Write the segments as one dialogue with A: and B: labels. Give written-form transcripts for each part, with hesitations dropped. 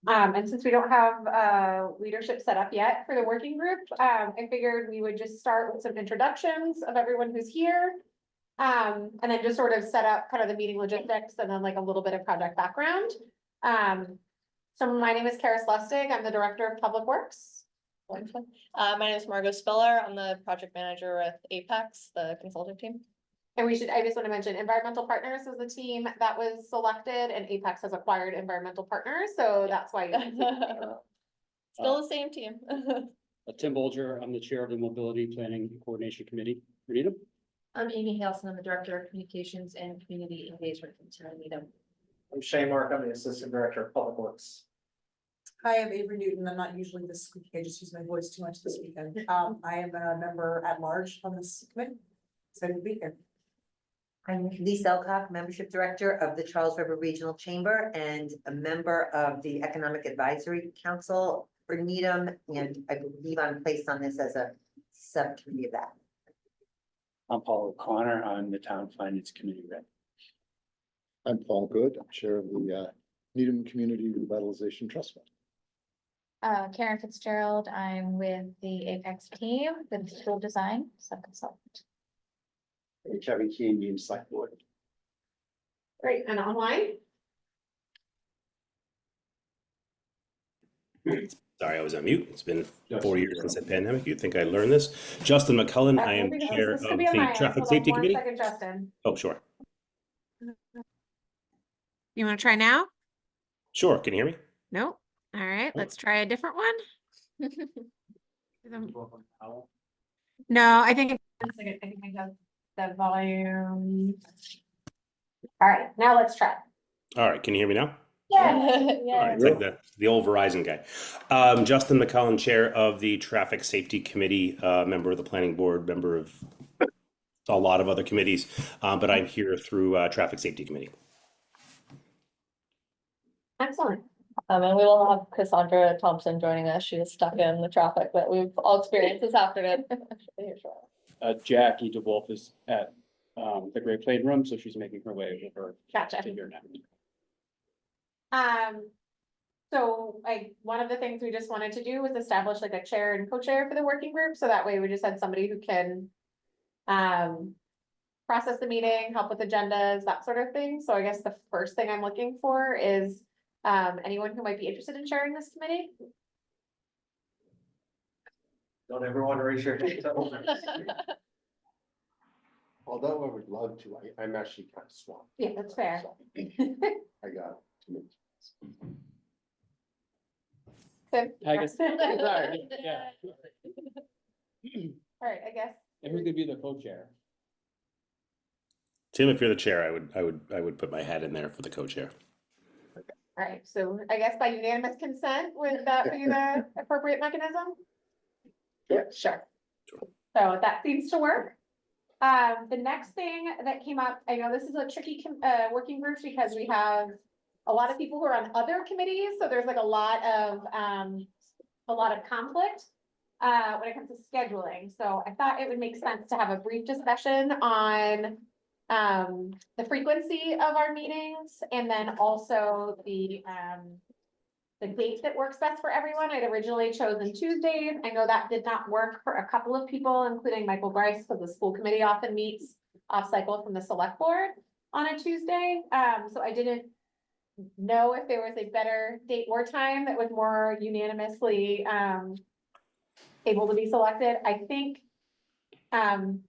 A: And since we don't have leadership set up yet for the working group, I figured we would just start with some introductions of everyone who's here. And then just sort of set up kind of the meeting logistics and then like a little bit of project background. So my name is Karis Lustig. I'm the Director of Public Works.
B: My name is Margot Spiller. I'm the project manager with Apex, the consulting team.
A: And I just want to mention Environmental Partners is the team that was selected and Apex has acquired Environmental Partners. So that's why.
B: Still the same team.
C: Tim Bolger, I'm the chair of the Mobility Planning and Coordination Committee. Renita?
D: I'm Amy Halson. I'm the Director of Communications and Community Engagement from Needham.
E: I'm Shane Mark, I'm the Assistant Director of Public Works.
F: Hi, I'm Avery Newton. I'm not usually this squeaky. I just use my voice too much this weekend. I am a member at large on this committee. Excited to be here.
G: I'm Lisa Elcock, Membership Director of the Charles River Regional Chamber and a member of the Economic Advisory Council for Needham, and I believe I'm placed on this as a subcommittee of that.
C: I'm Paul O'Connor. I'm the Town Finance Committee rep.
H: I'm Paul Good, I'm chair of the Needham Community Revitalization Trust Fund.
D: Karen Fitzgerald. I'm with the Apex team with school design sub-consultant.
E: Kevin Keane, Union Select Board.
A: Great, and online?
I: Sorry, I was on mute. It's been 4 years since the pandemic. You'd think I learned this. Justin McCullen, I am chair of the Traffic Safety Committee.
A: Second, Justin.
I: Oh, sure.
J: You want to try now?
I: Sure. Can you hear me?
J: No. All right, let's try a different one. No, I think
A: I think I have the volume. All right, now let's try.
I: All right. Can you hear me now?
A: Yeah.
I: All right, it's like the old Verizon guy. Justin McCullen, chair of the Traffic Safety Committee, member of the Planning Board, member of a lot of other committees, but I'm here through Traffic Safety Committee.
A: Excellent.
B: And we will have Cassandra Thompson joining us. She is stuck in the traffic that we've all experienced this afternoon.
C: Jackie DeWolf is at the Great Plain Room, so she's making her way over
A: Gotcha.
C: to here now.
A: So one of the things we just wanted to do was establish like a chair and co-chair for the working group. So that way we just had somebody who can process the meeting, help with agendas, that sort of thing. So I guess the first thing I'm looking for is anyone who might be interested in chairing this committee.
E: Don't everyone raise your hand.
H: Although I would love to, I'm actually kind of swamped.
A: Yeah, that's fair.
H: I got 2 minutes.
A: Good.
C: I guess. Sorry, yeah.
A: All right, I guess.
C: And who's gonna be the co-chair?
I: Tim, if you're the chair, I would put my hat in there for the co-chair.
A: All right, so I guess by unanimous consent, would that be the appropriate mechanism?
E: Yeah.
A: Sure. So that seems to work. The next thing that came up, I know this is a tricky working group because we have a lot of people who are on other committees, so there's like a lot of conflict when it comes to scheduling. So I thought it would make sense to have a brief discussion on the frequency of our meetings and then also the date that works best for everyone. I'd originally chosen Tuesdays. I know that did not work for a couple of people, including Michael Bryce, because the school committee often meets off cycle from the select board on a Tuesday. So I didn't know if there was a better date or time that was more unanimously able to be selected. I think in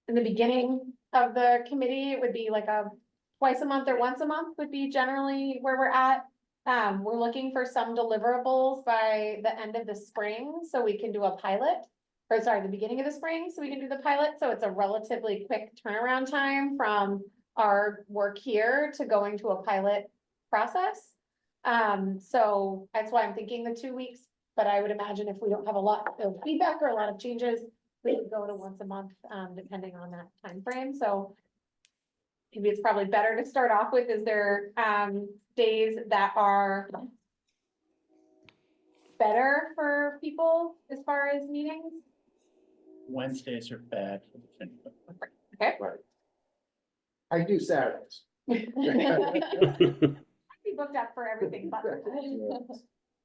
A: the beginning of the committee, it would be like a twice a month or once a month would be generally where we're at. We're looking for some deliverables by the end of the spring, so we can do a pilot. Or sorry, the beginning of the spring, so we can do the pilot. So it's a relatively quick turnaround time from our work here to going to a pilot process. So that's why I'm thinking the 2 weeks, but I would imagine if we don't have a lot of feedback or a lot of changes, we could go to once a month, depending on that time frame. So maybe it's probably better to start off with, is there days that are better for people as far as meetings?
C: Wednesdays are bad.
A: Okay.
H: I do Saturdays.
A: Be booked up for everything but.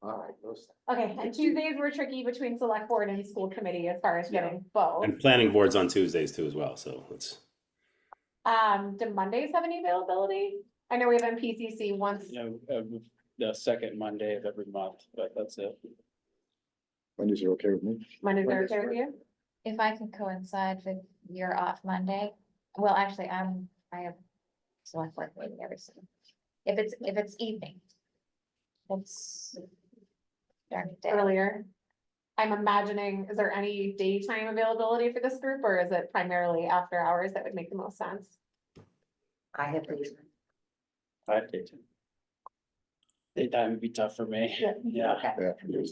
H: All right, those.
A: Okay, and Tuesdays were tricky between select board and school committee as far as getting both.
I: And planning boards on Tuesdays too as well, so it's.
A: Do Mondays have any availability? I know we have MPCC once.
C: You know, the second Monday of every month, but that's it.
H: Mondays are okay with me.
A: Mondays are
H: Mondays
A: okay with you?
D: If I can coincide with your off Monday, well, actually, I have select board meeting every single. If it's evening. It's. During the day.
A: Earlier. I'm imagining, is there any daytime availability for this group or is it primarily after hours that would make the most sense?
G: I have the.
C: I have daytime. Daytime would be tough for me. Yeah.
A: Okay.
H: Yeah, for me.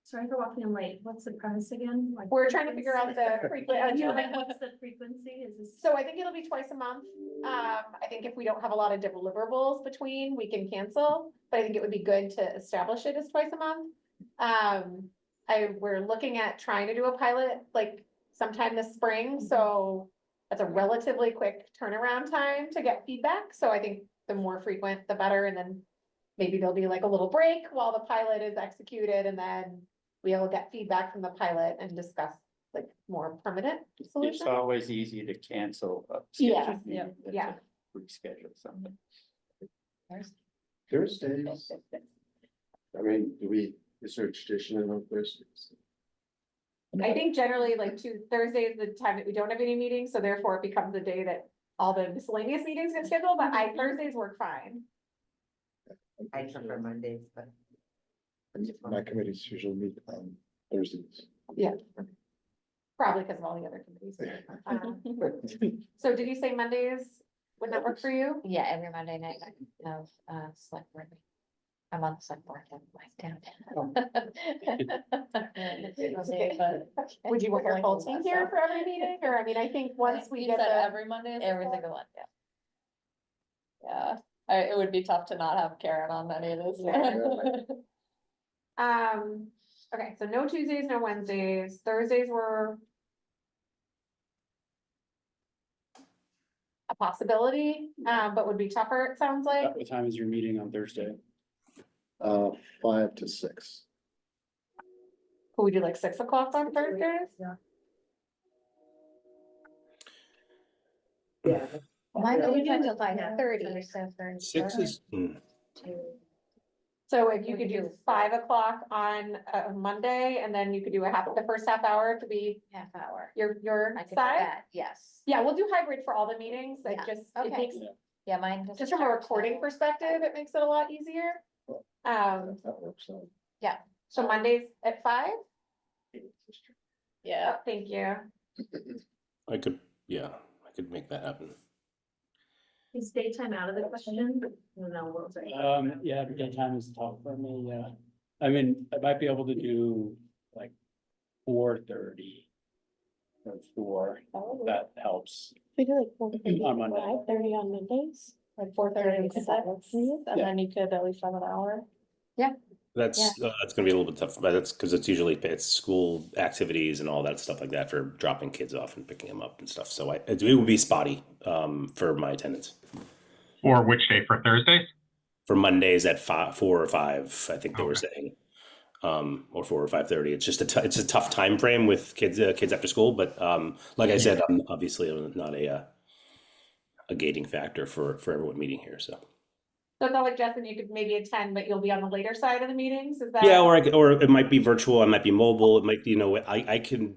K: Sorry for walking in late. What's the premise again? Like
A: We're trying to figure out the frequency.
K: What's the frequency? Is this?
A: So I think it'll be twice a month. I think if we don't have a lot of deliverables between, we can cancel, but I think it would be good to establish it as twice a month. We're looking at trying to do a pilot like sometime this spring, so that's a relatively quick turnaround time to get feedback. So I think the more frequent, the better, and then maybe there'll be like a little break while the pilot is executed, and then we'll get feedback from the pilot and discuss like more permanent
C: It's
A: solutions.
C: always easy to cancel.
A: Yeah, yeah.
C: Reschedule something.
H: Thursdays. I mean, is there a tradition on Thursdays?
A: I think generally like Thursday is the time that we don't have any meetings, so therefore it becomes the day that all the miscellaneous meetings get scheduled, but Thursdays work fine.
G: I prefer Mondays, but.
H: My committees usually meet on Thursdays.
A: Probably because of all the other committees. So did you say Mondays would not work for you?
D: Yeah, every Monday night I have select board. Meeting. I'm on the select board, I'm like down.
A: Would you want your whole team here for every meeting? Or I mean, I think once we
B: You
A: get
B: said
A: the,
B: every Monday? is
D: Every
B: the
D: single one, yeah.
B: Yeah, it would be tough to not have Karen on any of this.
A: okay, so no Tuesdays, no Wednesdays, Thursdays were a possibility, but would be tougher, it sounds like.
C: What time is your meeting on Thursday?
H: 5 to 6.
A: Could we do like 6 o'clock on Thursdays?
G: Yeah.
D: Mine
G: Yeah.
D: will be until 5:30, so for.
I: 6 is,
A: So if you could do 5 o'clock on a Monday, and then you could do the first half hour to be
D: Half hour.
A: your
D: I could do
A: side?
D: that, yes.
A: Yeah, we'll do hybrid for all the meetings,
D: Yeah,
A: it
D: okay.
A: makes,
D: Yeah, mine.
A: just from a recording perspective, it makes it a lot easier.
H: That works out.
A: So Mondays at 5?
B: Yeah,
A: Thank you.
I: I could make that happen.
K: Is daytime out of the question? No, what was it?
C: Yeah, daytime is tough for me, yeah. I mean, I might be able to do like 4:30. Or 4, that helps.
B: we do like 4:30,
C: On Monday.
B: 5:30 on Mondays, like 4:30 to 6, and
C: Yeah.
B: then you could at least have an hour.
I: That's gonna be a little bit tough, but that's because it's school activities and all that stuff like that for dropping kids off and picking them up and stuff. So it would be spotty for my attendance.
L: For which day? For Thursdays?
I: For Mondays at 4 or 5, I think they were saying, or 4 or 5:30. It's just it's a tough time frame with kids after school. But like I said, I'm obviously not a gating factor for everyone meeting here. So.
A: So it's not like Justin, you could maybe attend, but you'll be on the later side of the meetings, is that?
I: Yeah, or it might be virtual. It might be mobile. It might, I can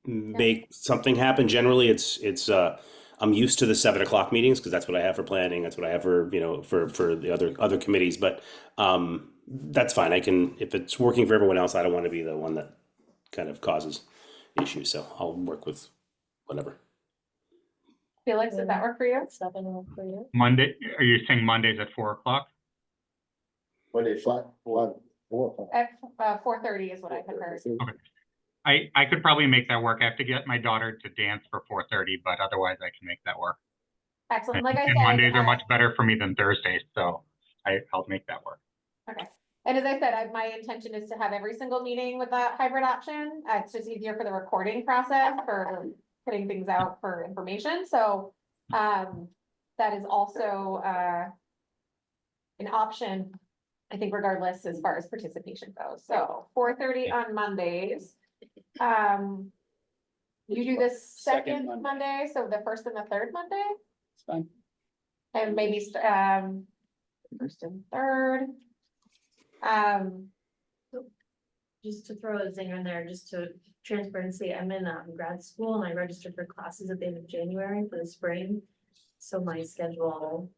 I: make something happen. Generally, it's I'm used to the 7 o'clock meetings because that's what I have for planning. That's what I have for for the other committees. But that's fine. I can, if it's working for everyone else. I don't want to be the one that kind of causes issues. So I'll work with whatever.
A: Felix, does that work for you?
B: 7 for you.
L: Monday, are you saying Mondays at 4 o'clock?
H: Monday, 5, 4 o'clock.
A: At 4:30 is what I had heard.
L: I could probably make that work. I have to get my daughter to dance for 4:30, but otherwise I can make that work.
A: Excellent, like I
L: And
A: said.
L: Mondays are much better for me than Thursdays, so I'll make that work.
A: Okay, and as I said, my intention is to have every single meeting with that hybrid option. It's just easier for the recording process for putting things out for information, so that that is also, an option, I think regardless as far as participation goes. So 4:30 on Mondays. You do the second
C: Monday.
A: Monday, so the first and the third Monday,
C: It's fine.
A: and maybe, first and third.
K: Just to throw a zinger in there, just to transparency, I'm in grad school and I registered for classes at the end of January for the spring. So my schedule,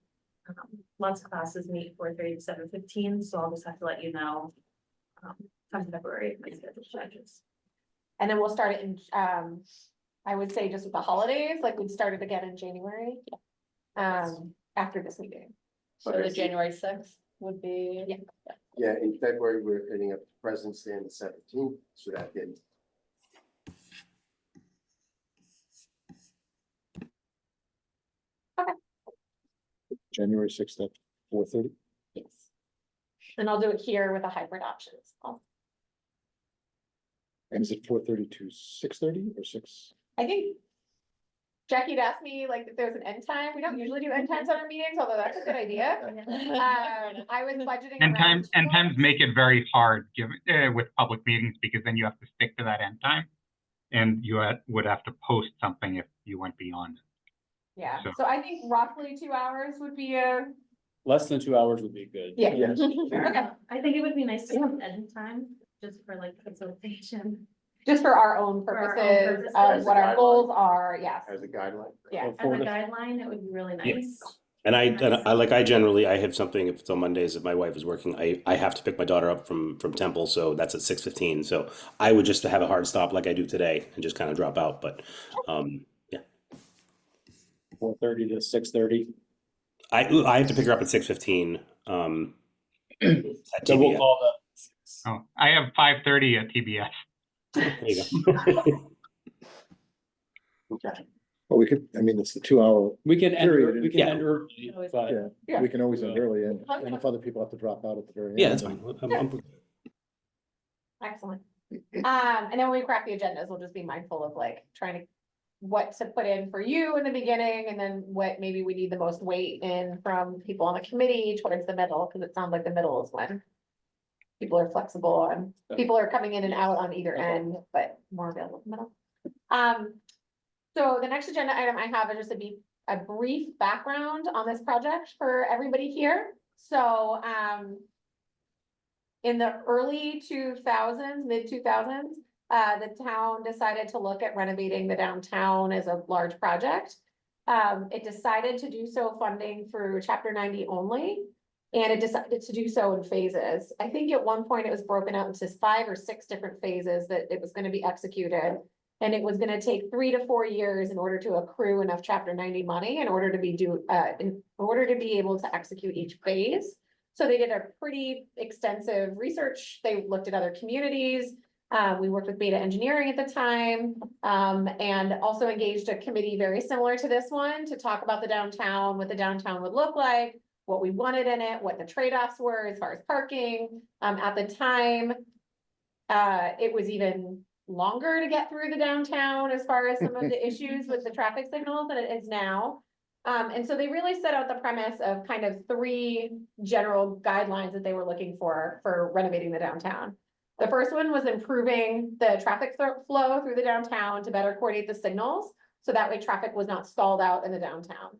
K: lots of classes meet 4:30 to 7:15, so I'll just have to let you know. Come February, if my schedule changes.
A: And then we'll start it in, I would say just with the holidays, like we'd start it again in January. After this meeting.
B: So the January 6th would be.
A: Yeah.
M: Yeah, in February, we're heading up to President's Day on the 17th, so that did.
H: January 6th at 4:30.
A: Yes. And I'll do it here with a hybrid option as well.
H: And is it 4:30 to 6:30 or 6?
A: I think Jackie'd asked me like if there's an end time. We don't usually do end times on our meetings, although that's a good idea. I was budgeting.
L: End
A: around
L: times,
A: 2
L: end times
A: hours.
L: make it very hard given, with public meetings, because then you have to stick to that end time. And you would have to post something if you went beyond.
A: Yeah,
L: So-
A: so I think roughly 2 hours would be a,
C: Less than 2 hours would be good.
A: yeah.
M: Yes.
A: Okay,
K: I think it would be nice to have end time, just for like facilitation.
A: just for our own
K: For our own
A: purposes of
K: purposes.
A: what our goals are, yes,
M: As a guideline.
A: yeah.
K: As a guideline, it would be really nice.
I: And I generally, I have something, if it's on Mondays, if my wife is working, I have to pick my daughter up from Temple, so that's at 6:15. So I would just have a hard stop like I do today and just kind of drop out, but, yeah.
C: 4:30 to 6:30.
I: I have to pick her up at 6:15, at
C: So we'll
I: TBS.
C: call
L: Oh, I have 5:30 at TBS.
I: There you go.
M: Okay.
H: Well, we could, I mean, it's the 2 hour,
C: we can end,
H: Period.
C: we can
I: Yeah.
C: end early, but
H: yeah,
A: Yeah.
H: we can always end
C: Yeah.
H: early and if other people have to drop out at the very end.
I: Yeah, that's fine. I'm-
A: Excellent. And then when we craft the agendas, we'll just be mindful of like trying to, what to put in for you in the beginning, and then what maybe we need the most weight in from people on the committee towards the middle, because it sounds like the middle is when people are flexible and people are coming in and out on either end, but more available in the middle. So the next agenda item I have is just a brief background on this project for everybody here. So, in the early 2000s, mid 2000s, the town decided to look at renovating the downtown as a large project. It decided to do so funding through Chapter 90 only, and it decided to do so in phases. I think at one point it was broken out into 5 or 6 different phases that it was gonna be executed. And it was gonna take 3 to 4 years in order to accrue enough Chapter 90 money in order to in order to be able to execute each phase. So they did a pretty extensive research. They looked at other communities. We worked with Beta Engineering at the time, and also engaged a committee very similar to this one to talk about the downtown, what the downtown would look like, what we wanted in it, what the trade-offs were as far as parking. At the time, it was even longer to get through the downtown as far as some of the issues with the traffic signals than it is now. And so they really set out the premise of kind of 3 general guidelines that they were looking for renovating the downtown. The first one was improving the traffic flow through the downtown to better coordinate the signals, so that way traffic was not stalled out in the downtown.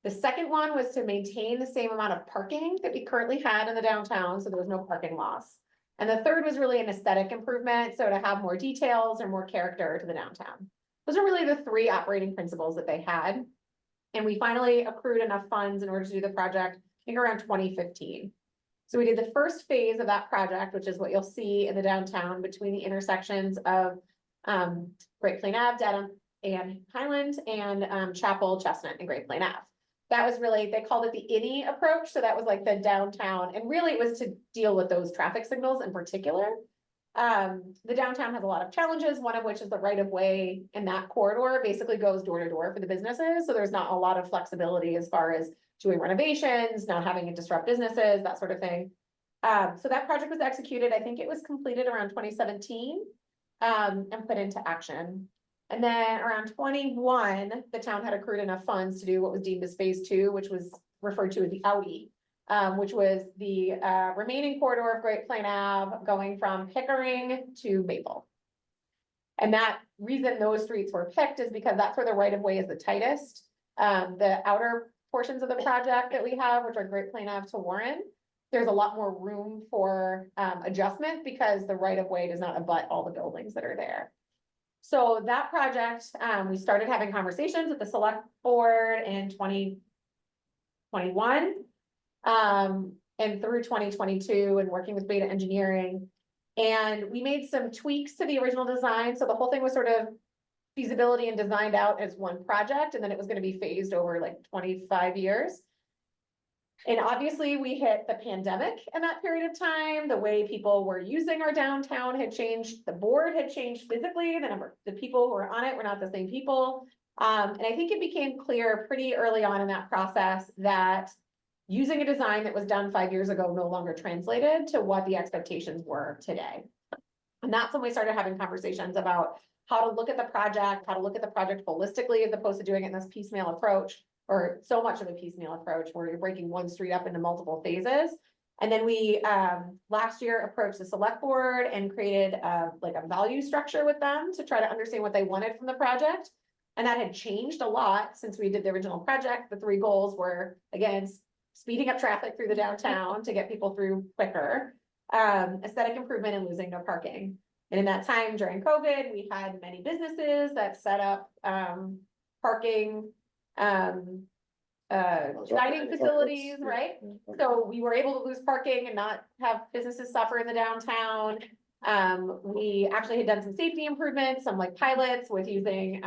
A: The second one was to maintain the same amount of parking that we currently had in the downtown, so there was no parking loss. And the third was really an aesthetic improvement, so to have more details or more character to the downtown. Those are really the 3 operating principles that they had. And we finally accrued enough funds in order to do the project, I think around 2015. So we did the first phase of that project, which is what you'll see in the downtown between the intersections of Great Plain Ave, Dedham and Highland, and Chapel, Chestnut, and Great Plain Ave. That was really, they called it the INI approach, so that was like the downtown, and really it was to deal with those traffic signals in particular. The downtown has a lot of challenges, one of which is the right of way in that corridor basically goes door to door for the businesses, so there's not a lot of flexibility as far as doing renovations, not having it disrupt businesses, that sort of thing. So that project was executed, I think it was completed around 2017, and put into action. And then around 21, the town had accrued enough funds to do what was deemed as phase 2, which was referred to as the Audi. Which was the remaining corridor of Great Plain Ave going from Pickering to Maple. And that reason those streets were picked is because that's where the right of way is the tightest. The outer portions of the project that we have, which are Great Plain Ave to Warren, there's a lot more room for adjustment because the right of way does not abut all the buildings that are there. So that project, we started having conversations with the select board in 2021. And through 2022 and working with Beta Engineering. And we made some tweaks to the original design. So the whole thing was sort of feasibility and designed out as one project, and then it was gonna be phased over like 25 years. And obviously we hit the pandemic in that period of time. The way people were using our downtown had changed. The board had changed physically. The people who were on it were not the same people. And I think it became clear pretty early on in that process that using a design that was done 5 years ago no longer translated to what the expectations were today. And that's when we started having conversations about how to look at the project holistically, as opposed to doing it in this piecemeal approach, or so much of a piecemeal approach where you're breaking one street up into multiple phases. And then we, last year, approached the select board and created like a value structure with them to try to understand what they wanted from the project. And that had changed a lot since we did the original project. The 3 goals were, again, speeding up traffic through the downtown to get people through quicker, aesthetic improvement, and losing no parking. And in that time during COVID, we had many businesses that set up parking, dining facilities, right? So we were able to lose parking and not have businesses suffer in the downtown. We actually had done some safety improvements, some like pilots with using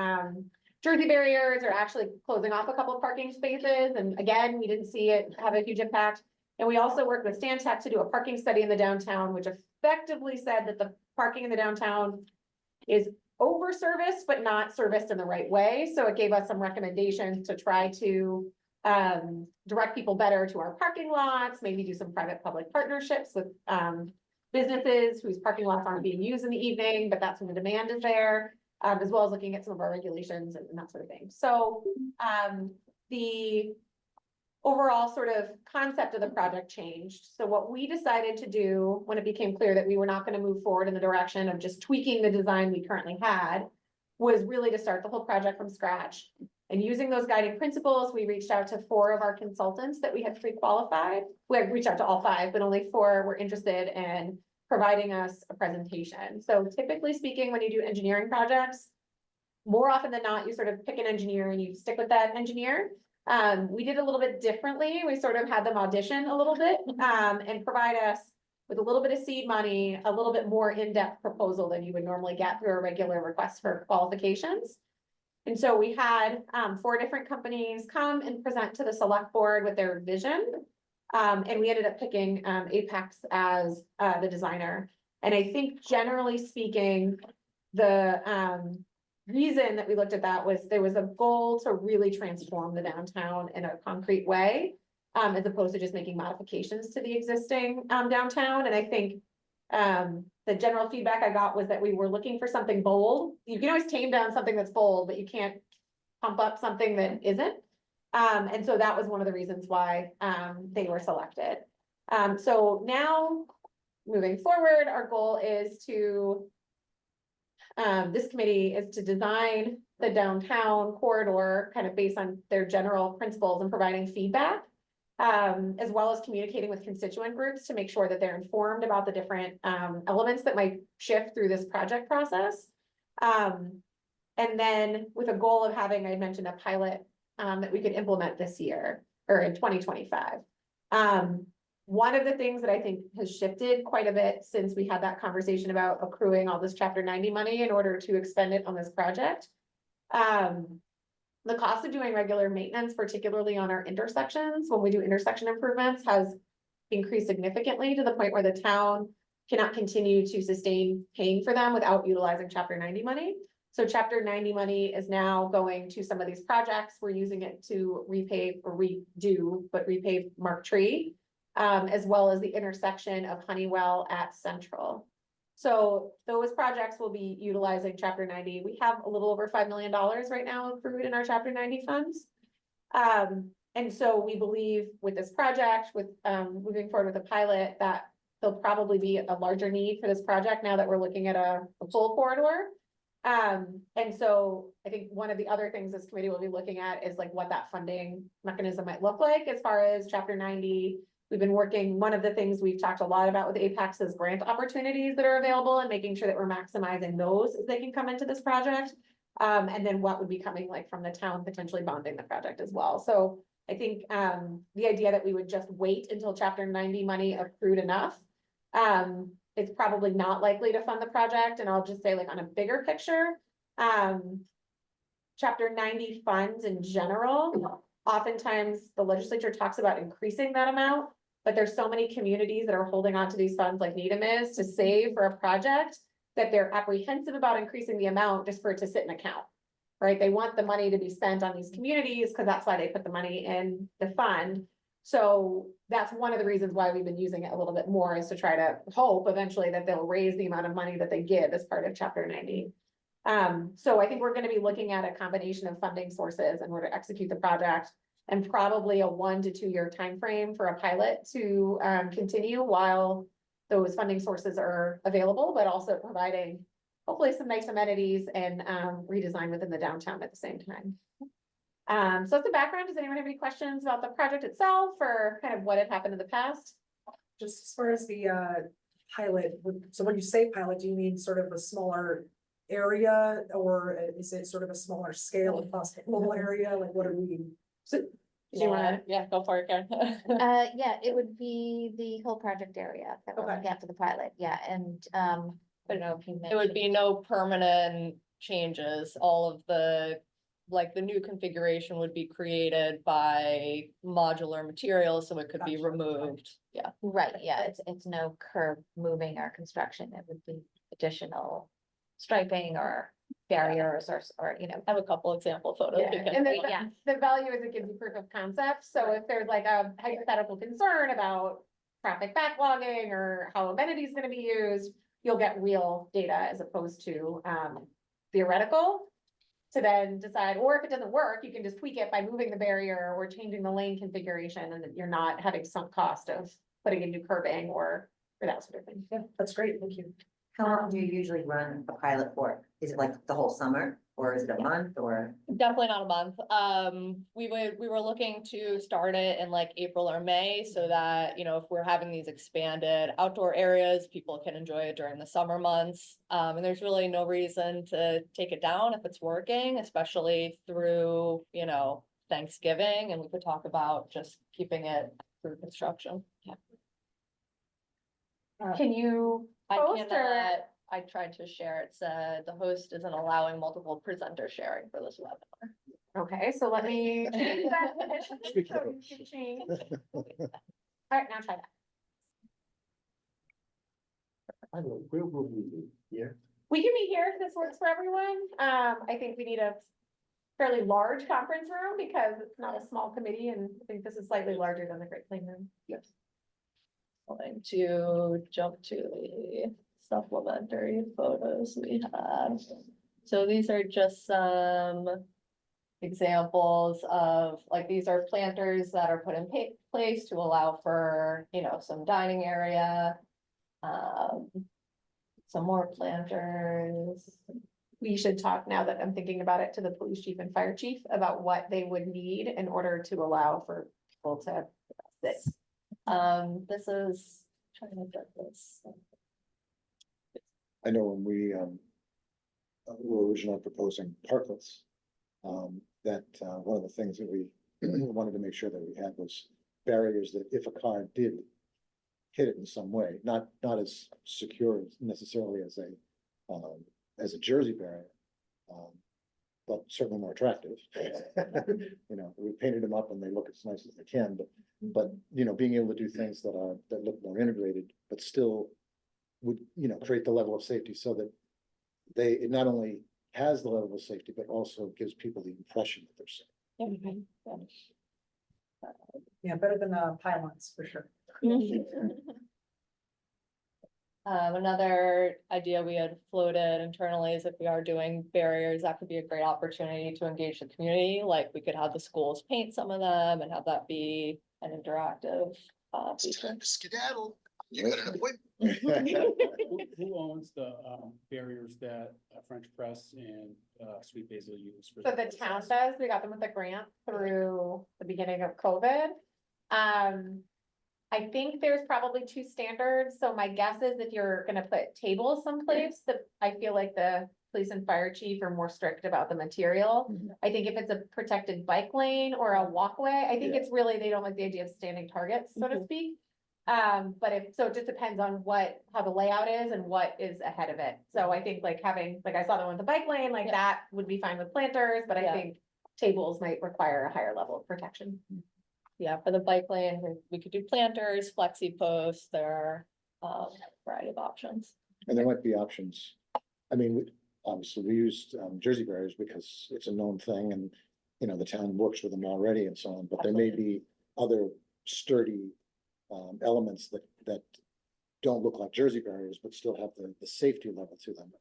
A: jersey barriers, or actually closing off a couple of parking spaces. And again, we didn't see it have a huge impact. And we also worked with Stantec to do a parking study in the downtown, which effectively said that the parking in the downtown is over-serviced, but not serviced in the right way. So it gave us some recommendations to try to direct people better to our parking lots, maybe do some private-public partnerships with businesses whose parking lots aren't being used in the evening, but that's when the demand is there. As well as looking at some of our regulations and that sort of thing. So the overall sort of concept of the project changed. So what we decided to do when it became clear that we were not going to move forward in the direction of just tweaking the design we currently had was really to start the whole project from scratch. And using those guiding principles, we reached out to 4 of our consultants that we had pre-qualified. We had reached out to all 5, but only 4 were interested in providing us a presentation. So typically speaking, when you do engineering projects, more often than not, you sort of pick an engineer and you stick with that engineer. We did a little bit differently. We sort of had them audition a little bit and provide us with a little bit of seed money, a little bit more in-depth proposal than you would normally get through a regular request for qualifications. And so we had 4 different companies come and present to the select board with their vision. And we ended up picking Apex as the designer. And I think generally speaking, the reason that we looked at that was there was a goal to really transform the downtown in a concrete way, as opposed to just making modifications to the existing downtown. And I think the general feedback I got was that we were looking for something bold. You can always tame down something that's bold, but you can't pump up something that isn't. And so that was one of the reasons why they were selected. So now, moving forward, our goal is to, this committee is to design the downtown corridor kind of based on their general principles and providing feedback, as well as communicating with constituent groups to make sure that they're informed about the different elements that might shift through this project process. And then with a goal of having, I mentioned, a pilot that we could implement this year or in 2025. One of the things that I think has shifted quite a bit since we had that conversation about accruing all this Chapter 90 money in order to expend it on this project. The cost of doing regular maintenance, particularly on our intersections, when we do intersection improvements, has increased significantly to the point where the town cannot continue to sustain paying for them without utilizing Chapter 90 money. So Chapter 90 money is now going to some of these projects. We're using it to repave or repave Mark Tree, as well as the intersection of Honeywell at Central. So those projects will be utilizing chapter 90. We have a little over $5 million right now accrued in our chapter 90 funds. And so we believe with this project, with moving forward with the pilot, that there'll probably be a larger need for this project now that we're looking at a full corridor. And so I think one of the other things this committee will be looking at is like what that funding mechanism might look like as far as chapter 90. We've been working, one of the things we've talked a lot about with Apex is grant opportunities that are available and making sure that we're maximizing those as they can come into this project. And then what would be coming like from the town potentially bonding the project as well. So I think the idea that we would just wait until chapter 90 money accrued enough. It's probably not likely to fund the project, and I'll just say like on a bigger picture. Chapter 90 funds in general, oftentimes the legislature talks about increasing that amount. But there's so many communities that are holding on to these funds like Needham is to save for a project that they're apprehensive about increasing the amount just for it to sit in account. Right? They want the money to be spent on these communities because that's why they put the money in the fund. So that's one of the reasons why we've been using it a little bit more, is to try to hope eventually that they'll raise the amount of money that they give as part of chapter 90. So I think we're going to be looking at a combination of funding sources in order to execute the project, and probably a 1 to 2 year time frame for a pilot to continue while those funding sources are available, but also providing hopefully some nice amenities and redesign within the downtown at the same time. So that's the background. Does anyone have any questions about the project itself or kind of what had happened in the past?
F: Just as far as the pilot, so when you say pilot, do you mean sort of a smaller area, or is it sort of a smaller scale across the whole area? Like what are we?
A: So do you wanna?
B: Yeah, go for it, Karen.
D: Yeah, it would be the whole project area that we're
F: Okay.
D: looking at for the pilot, yeah, and, I don't know if you mentioned.
B: It would be no permanent changes. All of the, like, the new configuration would be created by modular materials, so it could be
F: Gotcha.
B: removed. Yeah.
D: Right, yeah, it's no curb moving or construction, it would be additional striping or barriers or, you know.
B: I have a couple example photos.
A: Yeah,
B: we can
A: and
B: put
A: the,
B: on.
A: the value is it gives you proof of concept, so if there's like a hypothetical concern about traffic backlogging or how amenities gonna be used, you'll get real data as opposed to theoretical. To then decide, or if it doesn't work, you can just tweak it by moving the barrier or changing the lane configuration, and you're not having sunk cost of putting in new curbing or that sort of thing.
F: Yeah, that's great, thank you.
G: How long do you usually run a pilot for? Is it like the whole summer, or is it a month, or?
B: Definitely not a month. We were looking to start it in like April or May, so that, you know, if we're having these expanded outdoor areas, people can enjoy it during the summer months. And there's really no reason to take it down if it's working, especially through, you know, Thanksgiving, and we could talk about just keeping it through construction. Yeah.
A: Can you
B: I
A: post or?
B: cannot, I tried to share, it said the host isn't allowing multiple presenter sharing for this webinar.
A: Okay, so let me change that permission,
H: Speak
A: so
H: of
A: you can change. All right, now try that.
M: I don't know, where will we be? Here?
A: We can be here if this works for everyone. I think we need a fairly large conference room because it's not a small committee, and I think this is slightly larger than the Great Plain Room.
B: Yes. Going to jump to the supplementary photos we have. So these are just some examples of, like, these are planters that are put in place to allow for, you know, some dining area. Some more planters.
A: We should talk, now that I'm thinking about it, to the police chief and fire chief about what they would need in order to allow for people to sit.
B: This is, trying to get this.
H: I know when we were originally proposing parklets, that one of the things that we wanted to make sure that we had was barriers that if a car did hit it in some way, not as secure necessarily as a Jersey barrier, but certainly more attractive. You know, we painted them up and they look as nice as they can, but you know, being able to do things that look more integrated, but still would, you know, create the level of safety so that it not only has the level of safety, but also gives people the impression that they're safe.
F: Yeah, better than pylons, for sure.
B: Another idea we had floated internally is if we are doing barriers, that could be a great opportunity to engage the community. Like we could have the schools paint some of them and have that be an interactive feature.
M: Skedaddle, you got an appointment.
C: Who owns the barriers that French Press and Sweet Basil use? For
A: So the town does, we got them with a grant through the beginning of COVID. I think there's probably two standards, so my guess is if you're gonna put tables someplace, I feel like the police and fire chief are more strict about the material. I think if it's a protected bike lane or a walkway, I think
C: Yeah.
A: it's really, they don't like the idea of standing targets, so to speak. But so it just depends on how the layout is and what is ahead of it. So I think like having, like I saw the one with the bike lane, like
B: Yeah.
A: that would be fine with planters, but I
B: Yeah.
A: think tables might require a higher level of protection.
B: Yeah, for the bike lane, we could do planters, flexi posts, there are a variety of options.
H: And there might be options. I mean, obviously, we used Jersey barriers because it's a known thing and, you know, the town works with them already and so on, but there may be other sturdy elements that don't look like Jersey barriers, but still have the safety level to them.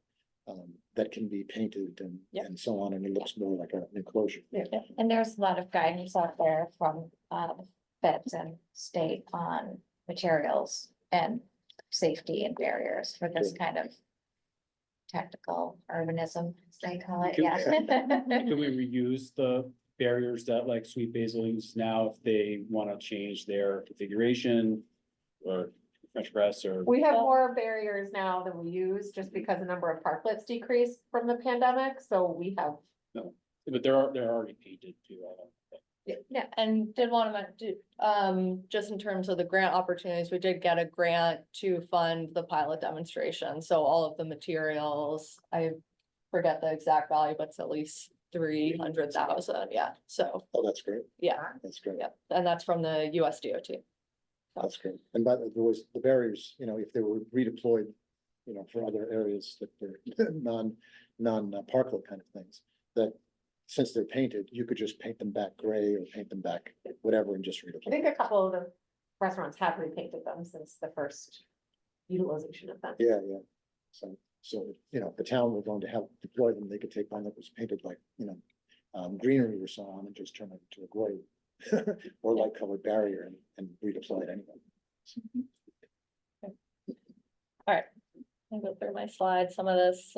H: That can be painted
B: Yep.
H: and so on, and it looks more like an enclosure.
D: And there's a lot of guidance out there from feds and state on materials and safety and barriers for this
H: Good.
D: kind of tactical urbanism, as they call it,
C: Can-
D: yeah.
C: Can we reuse the barriers that like Sweet Basil uses now if they want to change their configuration? Or French Press or?
A: We have more barriers now than we use, just because the number of parklets decreased from the pandemic, so we have.
C: But they're already painted too. I don't think.
B: Yeah, and did want to, just in terms of the grant opportunities, we did get a grant to fund the pilot demonstration, so all of the materials, I forget the exact value, but it's at least 300,000, yeah, so,
H: Oh, that's great.
B: yeah,
H: That's great.
B: yeah, and that's from the USDOT.
H: That's great. And by the way, the barriers, you know, if they were redeployed, you know, for other areas that were non-parklet kind of things, that since they're painted, you could just paint them back gray or paint them back whatever and just
A: I
H: redeploy.
A: think a couple of the restaurants have repainted them since the first utilization of them.
H: Yeah, yeah. So, you know, if the town were going to have deploy them, they could take one that was painted like, you know, greenery or so on and just turn it into a gray or light colored barrier and redeploy it anyway.
B: All right, I'll go through my slides. Some of this,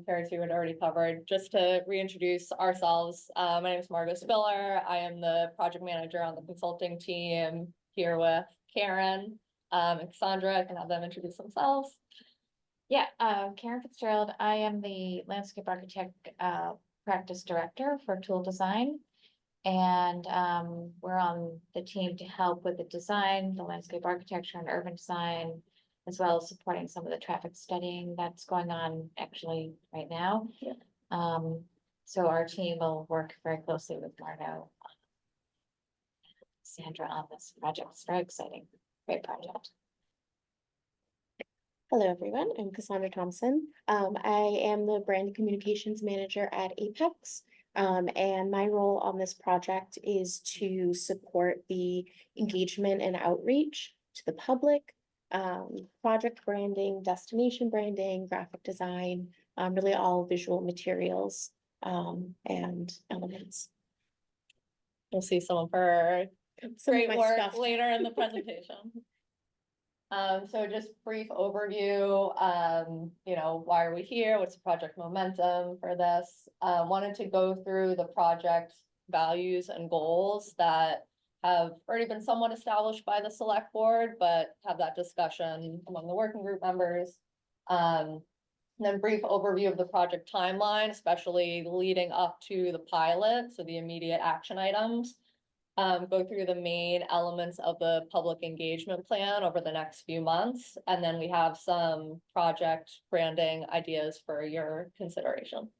B: Paris, you had already covered. Just to reintroduce ourselves, my name is Margot Spiller. I am the project manager on the consulting team here with Karen and Cassandra. I can have them introduce themselves.
D: Yeah, Karen Fitzgerald, I am the landscape architect practice director for Tool Design. And we're on the team to help with the design, the landscape architecture and urban design, as well as supporting some of the traffic studying that's going on actually right now.
B: Yeah.
D: So our team will work very closely with Margo, Sandra on this project. It's very exciting, great project.
N: Hello, everyone. I'm Cassandra Thompson. I am the brand communications manager at Apex. And my role on this project is to support the engagement and outreach to the public, project branding, destination branding, graphic design, really all visual materials and elements.
B: We'll see some of her
N: Some of
B: great
N: my
B: work
N: stuff.
B: later in the presentation. So just brief overview, you know, why are we here? What's the project momentum for this? Wanted to go through the project values and goals that have already been somewhat established by the select board, but have that discussion among the working group members. Then brief overview of the project timeline, especially leading up to the pilot, so the immediate action items. Go through the main elements of the public engagement plan over the next few months, and then we have some project branding ideas for your consideration.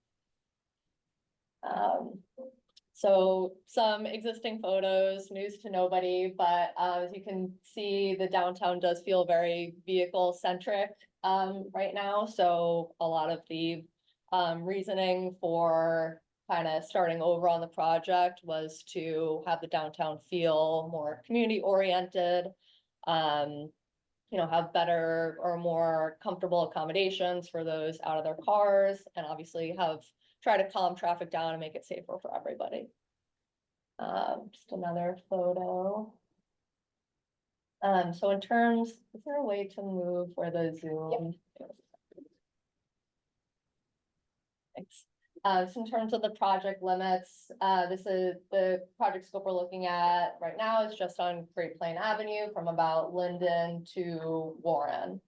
B: So some existing photos, news to nobody, but as you can see, the downtown does feel very vehicle centric right now. So a lot of the reasoning for kind of starting over on the project was to have the downtown feel more community oriented. have better or more comfortable accommodations for those out of their cars, and obviously try to calm traffic down and make it safer for everybody. Just another photo. So in terms, is there a way to move where the Zoom? Thanks. So in terms of the project limits, this is the project scope we're looking at right now is just on Great Plain Avenue from about Linden to Warren.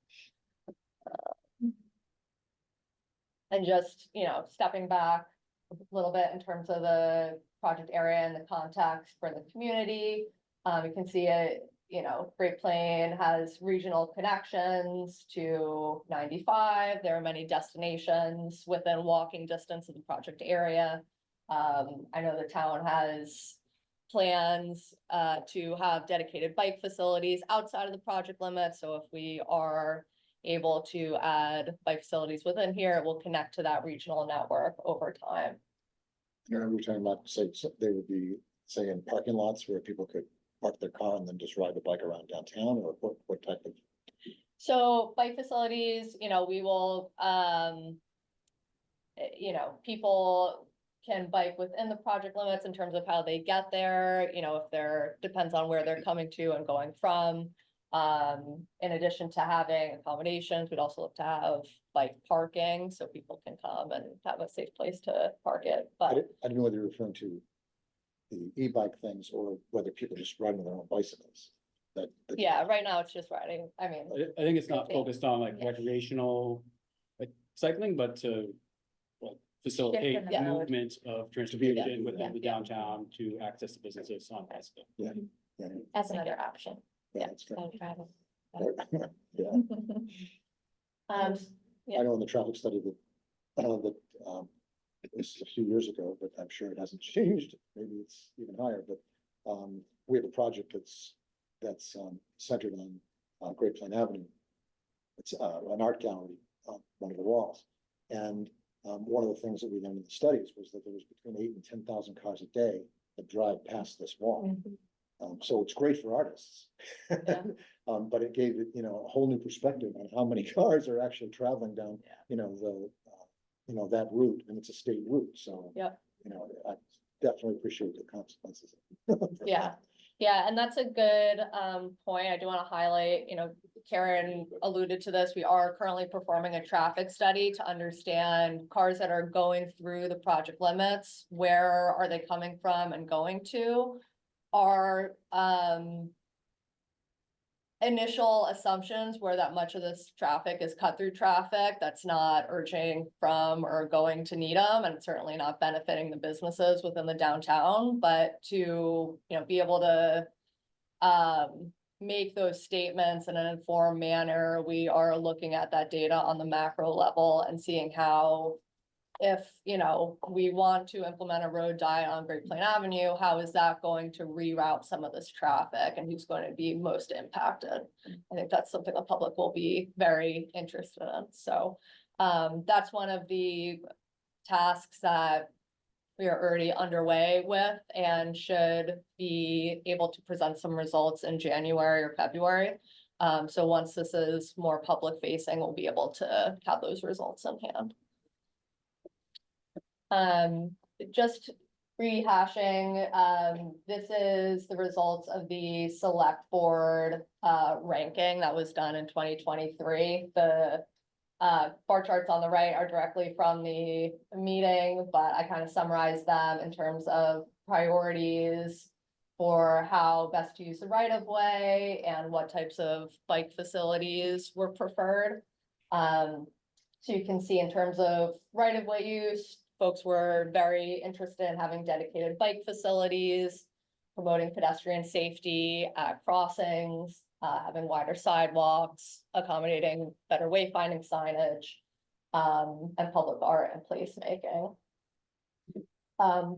B: And just, stepping back a little bit in terms of the project area and the context for the community. You can see it, Great Plain has regional connections to 95. There are many destinations within walking distance of the project area. I know the town has plans to have dedicated bike facilities outside of the project limit. So if we are able to add bike facilities within here, it will connect to that regional network over time.
H: We're talking about, say, they would be, say, in parking lots where people could park their car and then just ride the bike around downtown, or what type of?
B: So bike facilities, we will, people can bike within the project limits in terms of how they get there, if depends on where they're coming to and going from. In addition to having accommodations, we'd also look to have bike parking so people can come and have a safe place to park it,
H: I
B: but.
H: didn't know whether you're referring to the e-bike things or whether people just riding their own bicycles.
B: Yeah, right now it's just riding, I mean,
C: I think it's not
B: Okay.
C: focused on like
B: Yeah.
C: recreational, like cycling, but to like facilitate
D: in the
B: Yeah.
D: mode.
C: movement of
B: Yeah.
C: transportation within the downtown to access the businesses on bicycle.
H: Yeah,
D: As another option.
H: yeah, that's fair.
D: So travel.
H: Yeah,
B: um,
H: I know in the traffic study this is a few years ago, but I'm sure it hasn't changed. Maybe it's even higher, but we have a project that's centered on Great Plain Avenue. It's an art gallery on one of the walls. And one of the things that we learned in the studies was that there was between 8,000 and 10,000 cars a day that drive past this wall. So it's great for artists.
B: Yeah.
H: But it gave it, a whole new perspective on how many cars are actually traveling down, that route, and it's a state route, so.
B: Yep.
H: I definitely appreciate the consequences.
B: Yeah, yeah, and that's a good point. I do want to highlight, Karen alluded to this. We are currently performing a traffic study to understand cars that are going through the project limits. Where are they coming from and going to? Our initial assumptions were that much of this traffic is cut through traffic that's not urging from or going to Needham, and certainly not benefiting the businesses within the downtown, but to, be able to make those statements in an informed manner, we are looking at that data on the macro level and seeing how, if, we want to implement a road diet on Great Plain Avenue, how is that going to reroute some of this traffic and who's going to be most impacted? I think that's something the public will be very interested in. So that's one of the tasks that we are already underway with and should be able to present some results in January or February. So once this is more public facing, we'll be able to have those results in hand. Just rehashing, this is the results of the select board ranking that was done in 2023. The bar charts on the right are directly from the meeting, but I kind of summarized them in terms of priorities for how best to use the right of way and what types of bike facilities were preferred. So you can see in terms of right of way use, folks were very interested in having dedicated bike facilities, promoting pedestrian safety at crossings, having wider sidewalks, accommodating better wayfinding signage, and public art and placemaking.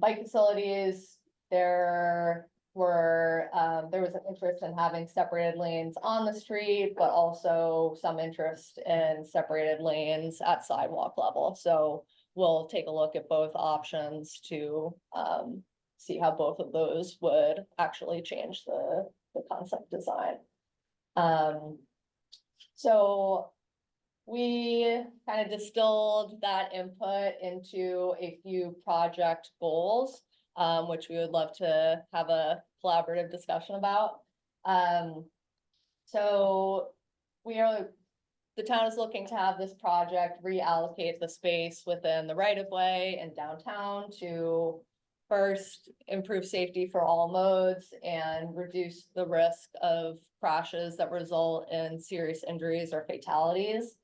B: Bike facilities, there was an interest in having separated lanes on the street, but also some interest in separated lanes at sidewalk level. So we'll take a look at both options to see how both of those would actually change the concept design. So we kind of distilled that input into a few project goals, which we would love to have a collaborative discussion about. So the town is looking to have this project reallocate the space within the right of way and downtown to first improve safety for all modes and reduce the risk of crashes that result in serious injuries or fatalities.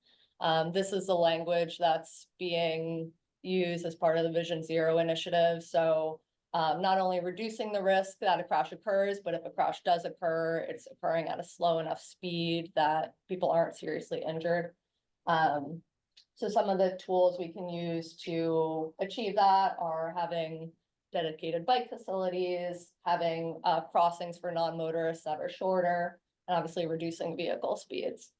B: This is the language that's being used as part of the Vision Zero initiative. So not only reducing the risk that a crash occurs, but if a crash does occur, it's occurring at a slow enough speed that people aren't seriously injured. So some of the tools we can use to achieve that are having dedicated bike facilities, having crossings for non-motorists that are shorter, and obviously reducing vehicle speeds.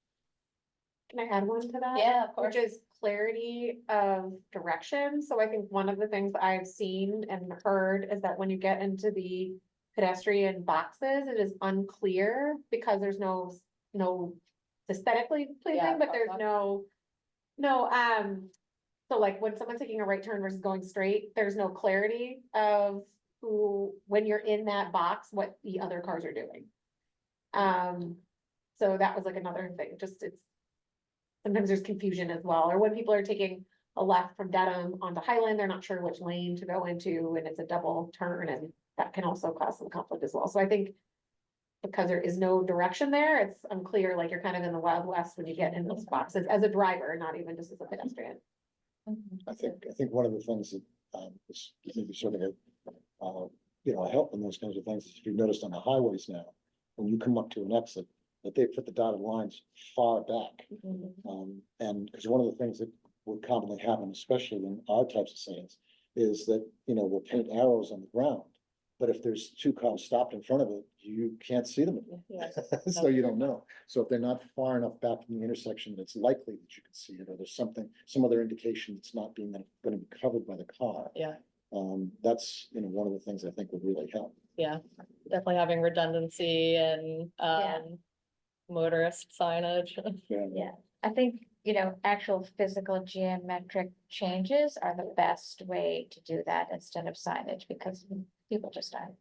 A: Can I add one to that?
B: Yeah, of course.
A: Which is clarity of direction. So I think one of the things I've seen and heard is that when you get into the pedestrian boxes, it is unclear because there's no aesthetically pleasing,
B: Yeah,
A: but there's no, so like when someone's taking a right turn versus going straight, there's no clarity of when you're in that box, what the other cars are doing. So that was like another thing, just sometimes there's confusion as well, or when people are taking a left from Dedham onto Highland, they're not sure which lane to go into, and it's a double turn, and that can also cause some conflict as well. So I think because there is no direction there, it's unclear, like you're kind of in the Wild West when you get in those boxes as a driver, not even just as a pedestrian.
H: I think one of the things that, is maybe sort of a help in those kinds of things is if you've noticed on the highways now, when you come up to an exit, that they put the dotted lines far back. And because one of the things that would commonly happen, especially in our types of scenes, is that, we'll paint arrows on the ground. But if there's two cars stopped in front of it, you can't see them. So you don't know. So if they're not far enough back from the intersection, it's likely that you can see it, or there's some other indication it's not going to be covered by the car.
B: Yeah.
H: That's, one of the things I think would really help.
B: Yeah, definitely having redundancy and motorist signage.
D: Yeah, I think, actual physical geometric changes are the best way to do that instead of signage, because people just aren't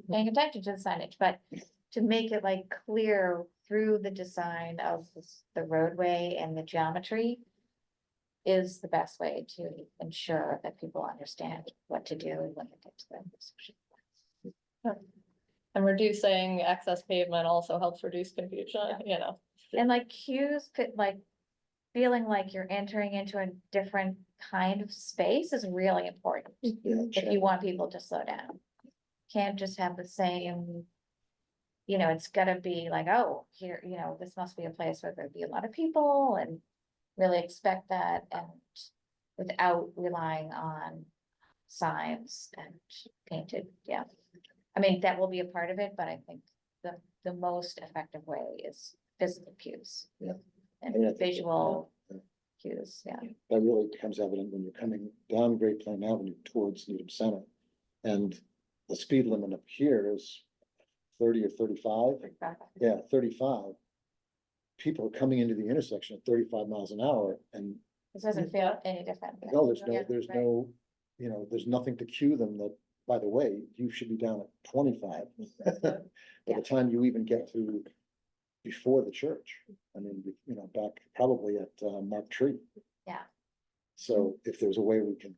D: paying attention to the signage, but to make it like clear through the design of the roadway and the geometry is the best way to ensure that people understand what to do when they get to the intersection.
B: And reducing excess pavement also helps reduce confusion,
D: And like cues could feeling like you're entering into a different kind of space is really important. If you want people to slow down. Can't just have the same, it's gotta be like, oh, here, this must be a place where there'd be a lot of people and really expect that, and without relying on signs and painted, yeah. I mean, that will be a part of it, but I think the most effective way is physical cues.
H: Yeah.
D: And
H: I think
D: visual cues, yeah.
H: That really becomes evident when you're coming down Great Plain Avenue towards Needham Center. And the speed limit up here is 30 or 35. Yeah, 35. People are coming into the intersection at 35 miles an hour, and
D: This doesn't feel any different.
H: no, there's
D: Yeah,
H: no, there's nothing to cue them that, by the way, you should be down at 25. By the time you even get to before the church, I mean, back probably at Mark Tree.
D: Yeah.
H: So if there's a way we can,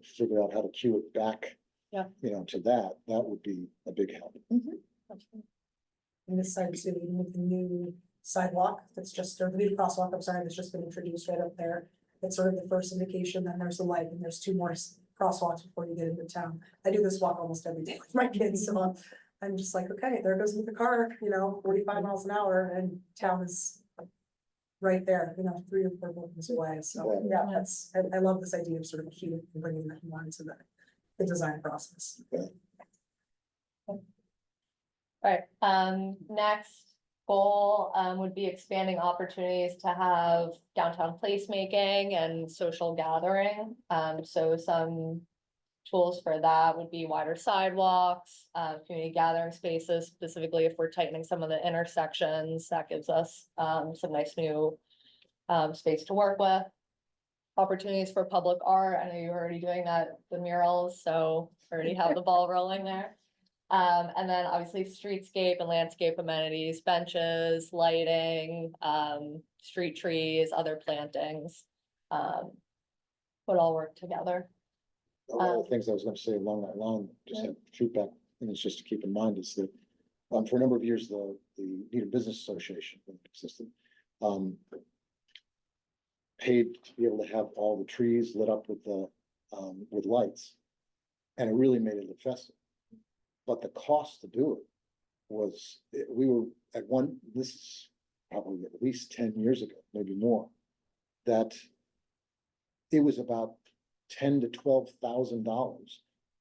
H: figure out how to cue it back, to that would be a big help.
F: And this side too, even with the new sidewalk, that's just, or the new crosswalk, I'm sorry, that's just been introduced right up there. It's sort of the first indication that there's a light, and there's two more crosswalks before you get into town. I do this walk almost every day with my kids, so I'm just like, okay, there goes the car, 45 miles an hour, and town is right there, 3 or 4 blocks away. So yeah, I love this idea of sort of queuing and bringing that more into the design process.
B: Right, next goal, would be expanding opportunities to have downtown placemaking and social gathering. So some tools for that would be wider sidewalks, community gathering spaces, specifically if we're tightening some of the intersections, that gives us, some nice new, space to work with. Opportunities for public art, I know you're already doing that, the murals, so already have the ball rolling there. And then obviously streetscape and landscape amenities, benches, lighting, street trees, other plantings. Would all work together.
H: One of the things I was gonna say along that line, just have feedback, and it's just to keep in mind is that, for a number of years, the Needham Business Association, when it existed, paid to be able to have all the trees lit up with lights. And it really made it look festive. But the cost to do it was, we were at one, this is probably at least 10 years ago, maybe more, that it was about $10,000 to $12,000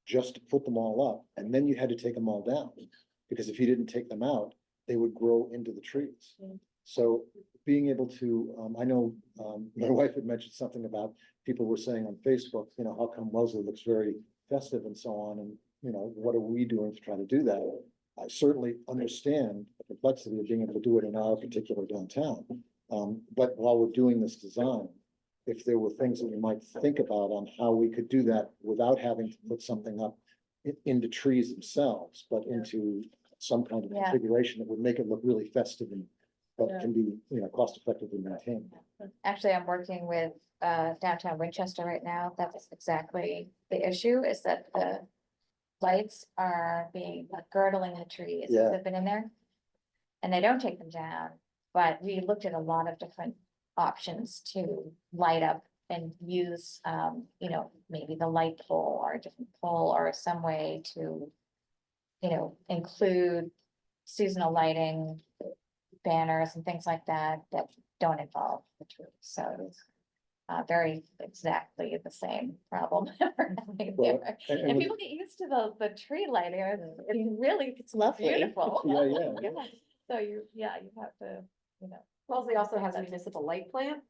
H: just to put them all up, and then you had to take them all down, because if you didn't take them out, they would grow into the trees. So being able to, I know, my wife had mentioned something about people were saying on Facebook, you know, how come Wellesley looks very festive and so on, and, you know, what are we doing to try to do that? I certainly understand the complexity of being able to do it in our particular downtown. But while we're doing this design, if there were things that we might think about on how we could do that without having to put something up into trees themselves, but into some kind of
D: Yeah.
H: configuration that would make it look really festive and, but
B: Yeah.
H: can be, you know, cost effectively maintained.
D: Actually, I'm working with downtown Winchester right now. That's exactly the issue, is that the lights are being like girdling the trees
H: Yeah.
D: as they've been in there. And they don't take them down, but we looked at a lot of different options to light up and use, you know, maybe the light pole or a different pole or some way to, you know, include seasonal lighting, banners and things like that, that don't involve the trees. So it's very exactly the same problem. we're having
H: Well,
D: there.
H: and
D: And
H: with-
D: people get used to the tree lighting, it's really,
N: It's lovely.
D: beautiful.
H: Yeah, yeah.
D: So you have to, you know.
A: Wellesley also has a municipal light plant,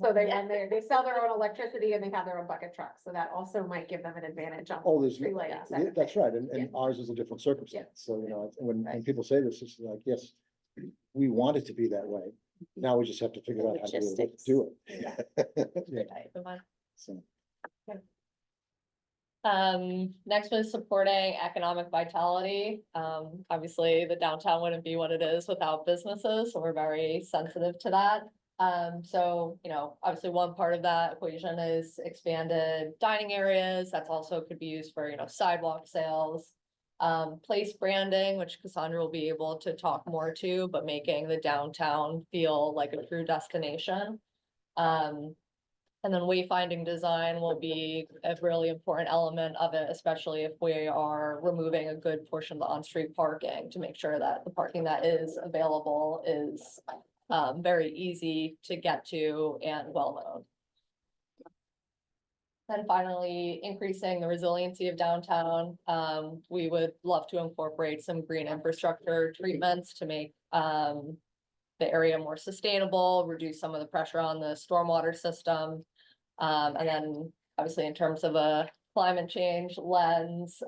A: so they run they sell their own electricity and they have their own bucket trucks, so that also might give them an advantage on.
H: Oh, there's,
A: Tree lighting side
H: yeah,
A: of
H: that's
A: things.
H: right, and ours is a different circumstance, so, you know, when
D: Right.
H: people say this, it's like, yes, we want it to be that way. Now we just have to figure out how to
N: Logistics.
H: do it. Yeah, so.
B: Next one is supporting economic vitality. Obviously, the downtown wouldn't be what it is without businesses, so we're very sensitive to that. So, you know, obviously one part of that equation is expanded dining areas. That's also could be used for, you know, sidewalk sales. Place branding, which Cassandra will be able to talk more to, but making the downtown feel like a true destination. And then wayfinding design will be a really important element of it, especially if we are removing a good portion of the on-street parking to make sure that the parking that is available is very easy to get to and well-known. Then finally, increasing the resiliency of downtown. We would love to incorporate some green infrastructure treatments to make the area more sustainable, reduce some of the pressure on the stormwater system. And then obviously in terms of a climate change lens,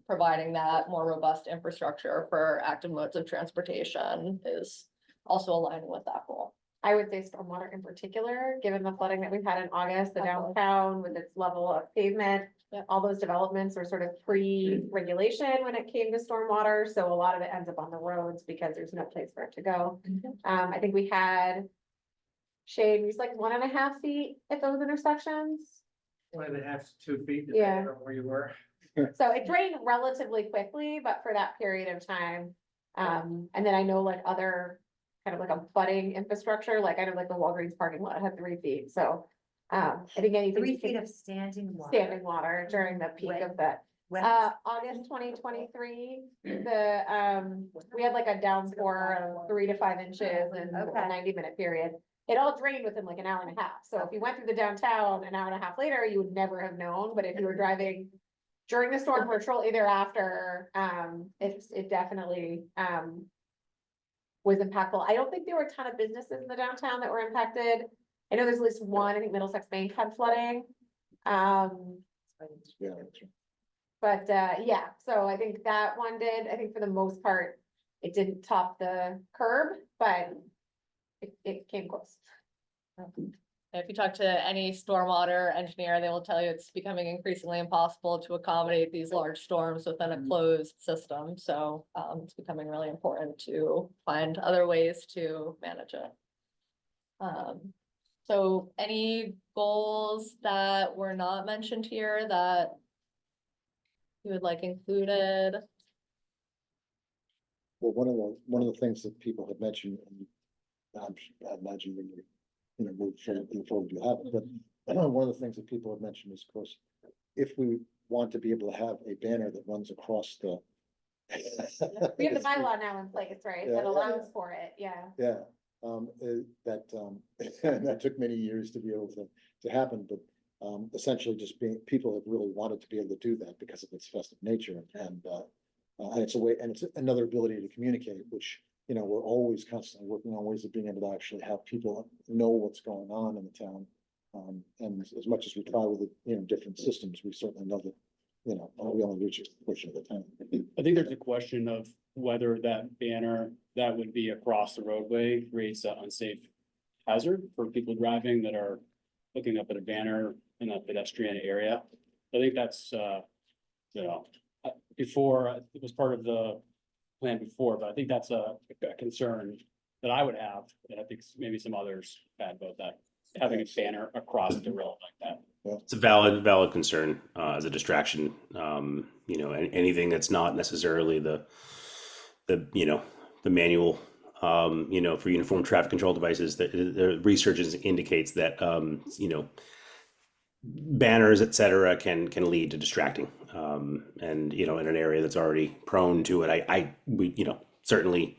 B: providing that more robust infrastructure for active modes of transportation is also aligning with that goal.
A: I would say stormwater in particular, given the flooding that we've had in August, the downtown with its level of pavement.
B: Yep.
A: All those developments are sort of pre-regulation when it came to stormwater, so a lot of it ends up on the roads because there's no place for it to go. I think we had shade, was like 1.5 feet at those intersections.
E: 1.5 to 2 feet,
A: Yeah.
E: depending on where you were.
A: So it drained relatively quickly, but for that period of time. And then I know like other kind of like a budding infrastructure, like I know like the Walgreens parking lot had 3 feet, so. I think anything.
G: 3
A: you
G: feet
A: can-
G: of standing water.
A: Standing water during the peak
G: When-
A: of that.
G: when-
A: August 2023, we had like a downpour of 3 to 5 inches in a
G: Okay.
A: 90-minute period. It all drained within like an hour and a half, so if you went through the downtown an hour and a half later, you would never have known, but if you were driving during the storm or shortly thereafter, it definitely, was impactful. I don't think there were a ton of businesses in the downtown that were impacted. I know there's at least one, I think Middlesex Bank had flooding.
H: Yeah, that's right.
A: But, yeah, so I think that one did, I think for the most part, it didn't top the curb, but it came close.
B: If you talk to any stormwater engineer, they will tell you it's becoming increasingly impossible to accommodate these large storms within a closed system. So it's becoming really important to find other ways to manage it. So any goals that were not mentioned here that you would like included?
H: Well, one of the things that people had mentioned, and I imagine when you move forward, you have it, but one of the things that people have mentioned is, of course, if we want to be able to have a banner that runs across the.
A: We have the bylaw now in place, right, that
H: Yeah.
A: allows for it, yeah.
H: Yeah, that took many years to be able to happen, but essentially just people have really wanted to be able to do that because of its festive nature, and it's a way, and it's another ability to communicate, which, we're always constantly working on ways of being able to actually have people know what's going on in the town. And as much as we try with different systems, we certainly know that, we only reach a portion of the time.
C: I think there's a question of whether that banner that would be across the roadway creates an unsafe hazard for people driving that are looking up at a banner in a pedestrian area. I think that's, before, it was part of the plan before, but I think that's a concern that I would have, and I think maybe some others had about that, having a banner across the road like that.
I: It's a valid concern as a distraction. Anything that's not necessarily the manual, for uniform traffic control devices. The research indicates that banners, et cetera, can lead to distracting. And in an area that's already prone to it, we certainly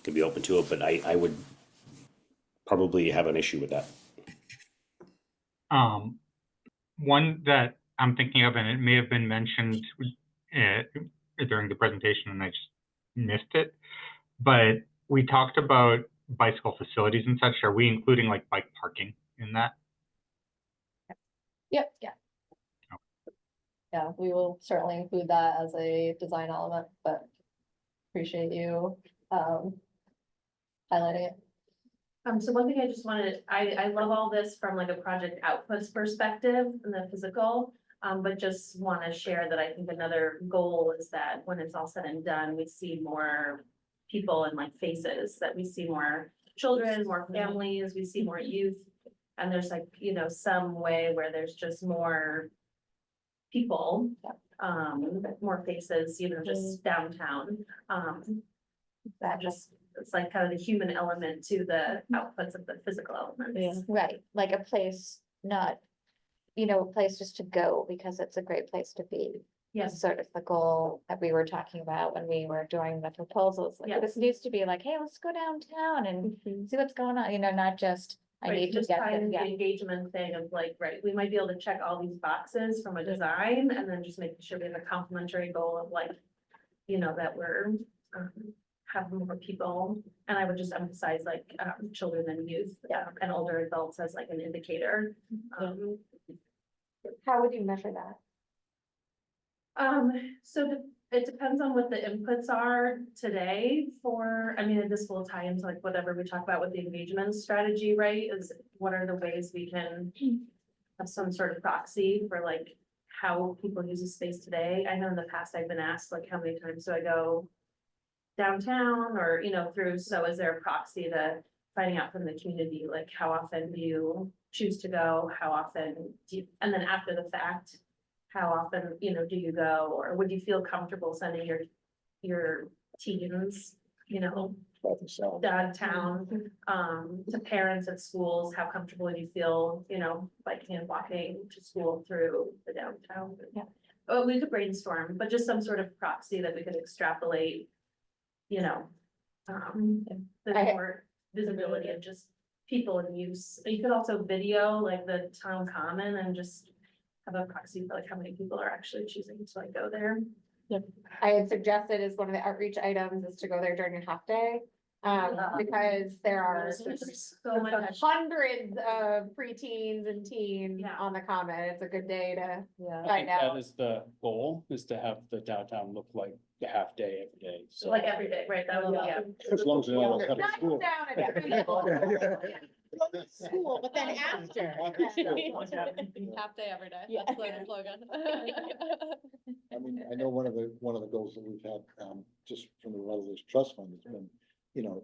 I: could be open to it, but I would probably have an issue with that.
L: One that I'm thinking of, and it may have been mentioned during the presentation and I just missed it, but we talked about bicycle facilities and such. Are we including like bike parking in that?
B: Yep, yeah. Yeah, we will certainly include that as a design element, but appreciate you highlighting it.
K: So one thing I just wanted, I love all this from like a project outputs perspective and the physical. But just want to share that I think another goal is that when it's all said and done, we see more people and like faces, that we see more children, more families, we see more youth. And there's like, some way where there's just more people, more faces, just downtown. That just, it's like kind of the human element to the outputs of the physical elements.
D: Right, like a place, not, a place just to go because it's a great place to be.
K: Yes.
D: Sort of the goal that we were talking about when we were doing the proposals, like
K: Yes.
D: this needs to be like, hey, let's go downtown and see what's going on, not just, I
K: Right,
D: need to
K: just
D: get
K: find
D: them,
K: the
D: yeah.
K: engagement thing of like, right, we might be able to check all these boxes from a design and then just making sure we have a complementary goal of like, that we're, have more people. And I would just emphasize like, children and youth, and older adults as like an indicator.
A: How would you measure that?
K: It depends on what the inputs are today for, this will tie into like whatever we talk about with the engagement strategy, right? Is what are the ways we can have some sort of proxy for like how people use the space today? I know in the past I've been asked like, how many times do I go downtown or, through, so is there a proxy to finding out from the community, like how often do you choose to go? How often do you, and then after the fact, how often, do you go, or would you feel comfortable sending your teens, downtown, to parents at schools? How comfortable do you feel, biking and walking to school through the downtown?
D: Yeah.
K: Oh, we could brainstorm, but just some sort of proxy that we could extrapolate, the more visibility of just people in use. You could also video like the town common and just have a proxy for like how many people are actually choosing to like go there.
A: I had suggested as one of the outreach items is to go there during a half day. Because there are
K: So much.
A: hundreds of preteens and teens
K: Yeah.
A: on the common. It's a good day to
B: Yeah.
C: I
A: find
C: think that
A: out.
C: is the goal, is to have the downtown look like a half day every day, so.
K: Like every day, right? That would be, yeah.
H: As long as they're not cut of
A: Not
H: school.
A: down at every level.
N: School, but then after.
B: Half day every day.
N: Yeah.
B: That's the slogan.
H: I mean, I know one of the goals that we've had, just from the Rutledge Trust Fund has been, you know,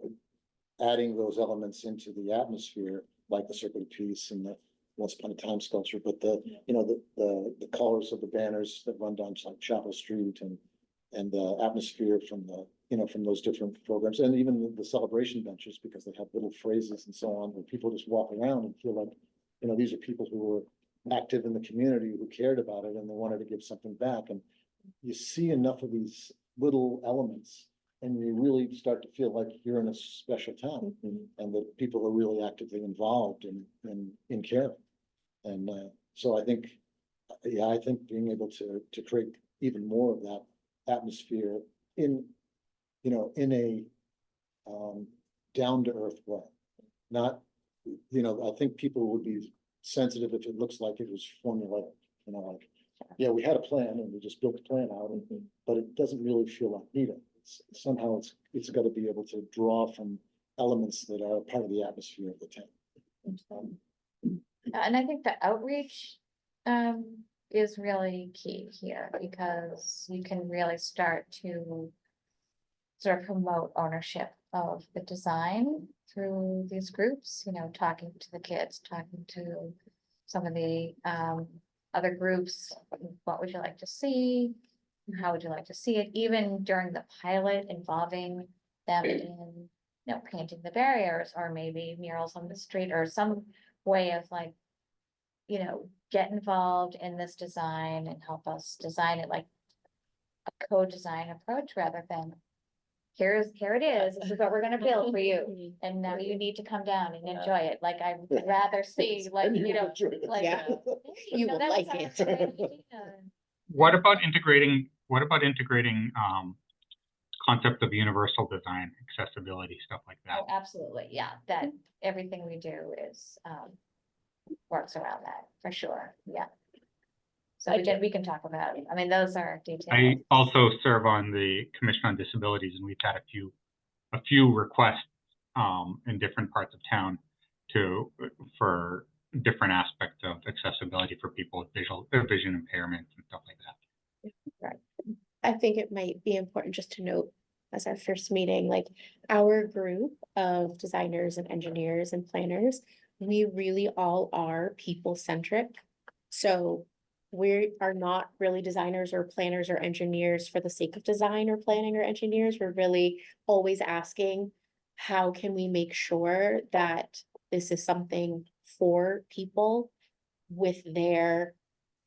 H: adding those elements into the atmosphere, like the Circle of Peace and the Once Upon a Time sculpture, but you know, the colors of the banners that run down like Chapel Street and the atmosphere from you know, from those different programs, and even the celebration benches, because they have little phrases and so on, where people just walk around and feel like, you know, these are people who were active in the community, who cared about it, and they wanted to give something back. And you see enough of these little elements, and you really start to feel like you're in a special town, and that people are really actively involved in caring. And so I think, yeah, I think being able to create even more of that atmosphere in, you know, in a down to earth way. Not, you know, I think people would be sensitive if it looks like it was formulaic, you know, like, yeah, we had a plan and we just built the plan out, but it doesn't really feel like Nita. Somehow it's got to be able to draw from elements that are part of the atmosphere of the town.
D: And I think the outreach is really key here, because you can really start to sort of promote ownership of the design through these groups, you know, talking to the kids, talking to some of the other groups. What would you like to see? How would you like to see it? Even during the pilot, involving them in, you know, painting the barriers, or maybe murals on the street, or some way of like, you know, get involved in this design and help us design it, like a co-design approach, rather than here it is, this is what we're gonna build for you, and now you need to come down and enjoy it. Like, I'd rather see, like,
H: And
D: you know,
H: enjoy it.
D: like.
N: Yeah. You will
D: that was
N: like
D: our
N: it.
D: strategy,
L: What about integrating concept of universal design, accessibility, stuff like that?
D: Oh, absolutely, yeah, that everything we do is, works around that, for sure, yeah. So we can talk about it. I mean, those are details.
L: I also serve on the Commission on Disabilities, and we've had a few requests in different parts of town for different aspects of accessibility for people with vision impairments and stuff like that.
N: I think it might be important just to note, as our first meeting, like our group of designers and engineers and planners, we really all are people-centric. So we are not really designers or planners or engineers for the sake of design or planning or engineers. We're really always asking, how can we make sure that this is something for people with their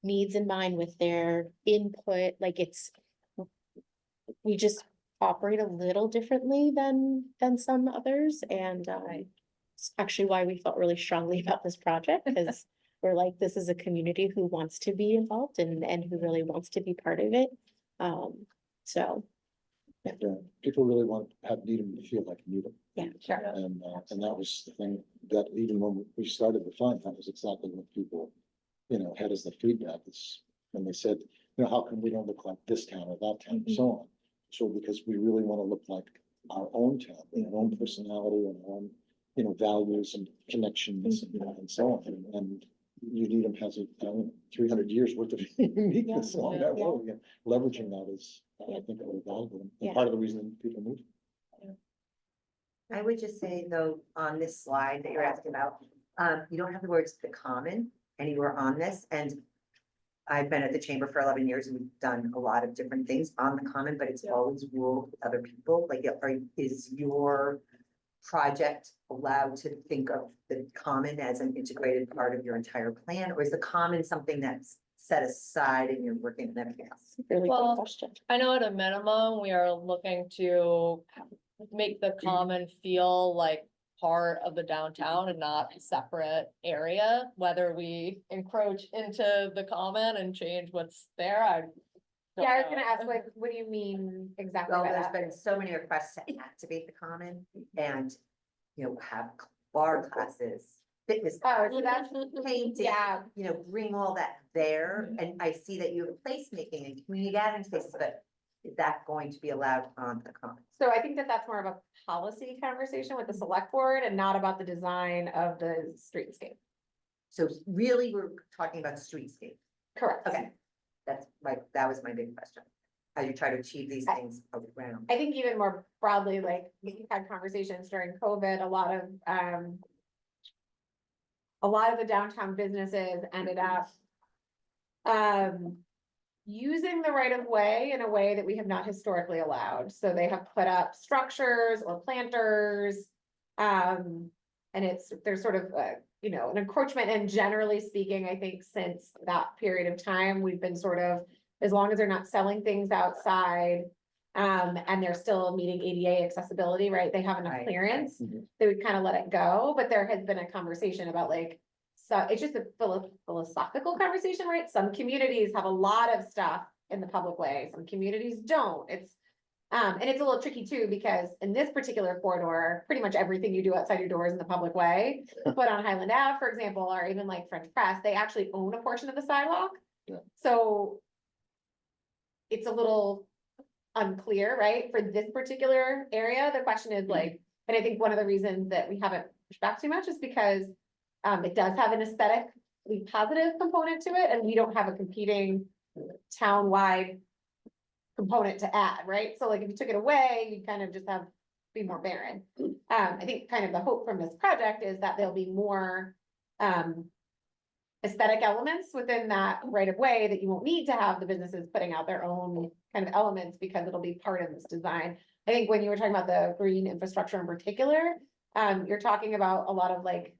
N: needs in mind, with their input, like we just operate a little differently than some others, and it's actually why we felt really strongly about this project, because we're like, this is a community who wants to be involved and who really wants to be part of it. So.
H: Yeah, people really want to have Needham to feel like Needham.
N: Yeah,
D: sure.
H: And that was the thing that even when we started the fund, that was exactly what people, you know, had as the feedback, is when they said, you know, how come we don't look like this town or that town and so on. So because we really want to look like our own town, our own personality and our own, you know, values and connections and so on. And New Needham has 300 years worth of uniqueness along that road, and leveraging that is, I think, really valuable, and part of the reason people move.
G: I would just say though, on this slide that you're asking about, you don't have the words "the common" anywhere on this, and I've been at the chamber for 11 years and we've done a lot of different things on the common, but it's always ruled with other people. Like, is your project allowed to think of the common as an integrated part of your entire plan, or is the common something that's set aside and you're working on everything else?
N: Really
B: Well,
N: good question.
B: I know at a minimum, we are looking to make the common feel like part of the downtown and not a separate area. Whether we encroach into the common and change what's there,
A: Yeah, I was gonna ask, what do you mean exactly
G: Well,
A: by
G: there's
A: that?
G: been so many requests to activate the common and, you know, have bar classes, fitness.
A: Oh, so that's,
G: Painting,
A: yeah,
G: you know, bring all that there. And I see that you have placemaking and community gathering spaces, but is that going to be allowed on the common?
A: so I think that that's more of a policy conversation with the select board and not about the design of the streetscape.
G: So really, we're talking about streetscape.
A: Correct.
G: Okay, that was my big question. How you try to achieve these things around.
A: I think even more broadly, like, we had conversations during COVID, a lot of the downtown businesses ended up using the right of way in a way that we have not historically allowed. So they have put up structures or planters. And there's sort of you know, an encroachment, and generally speaking, I think since that period of time, we've been sort of, as long as they're not selling things outside, and they're still meeting ADA accessibility, right? They have enough
G: Right.
A: clearance,
H: Mhm.
A: they would kind of let it go, but there has been a conversation about like, so it's just a philosophical conversation, right? Some communities have a lot of stuff in the public way, some communities don't. And it's a little tricky too, because in this particular corridor, pretty much everything you do outside your doors in the public way. But on Highland Ave, for example, or even like French Press, they actually own a portion of the sidewalk.
H: Yeah.
A: So it's a little unclear, right? For this particular area, the question is like, and I think one of the reasons that we haven't pushed back too much is because it does have an aesthetically positive component to it, and we don't have a competing town-wide component to add, right? So like if you took it away, you'd kind of just be more barren. I think kind of the hope from this project is that there'll be more aesthetic elements within that right of way, that you won't need to have the businesses putting out their own kind of elements, because it'll be part of this design. I think when you were talking about the green infrastructure in particular, you're talking about a lot of like,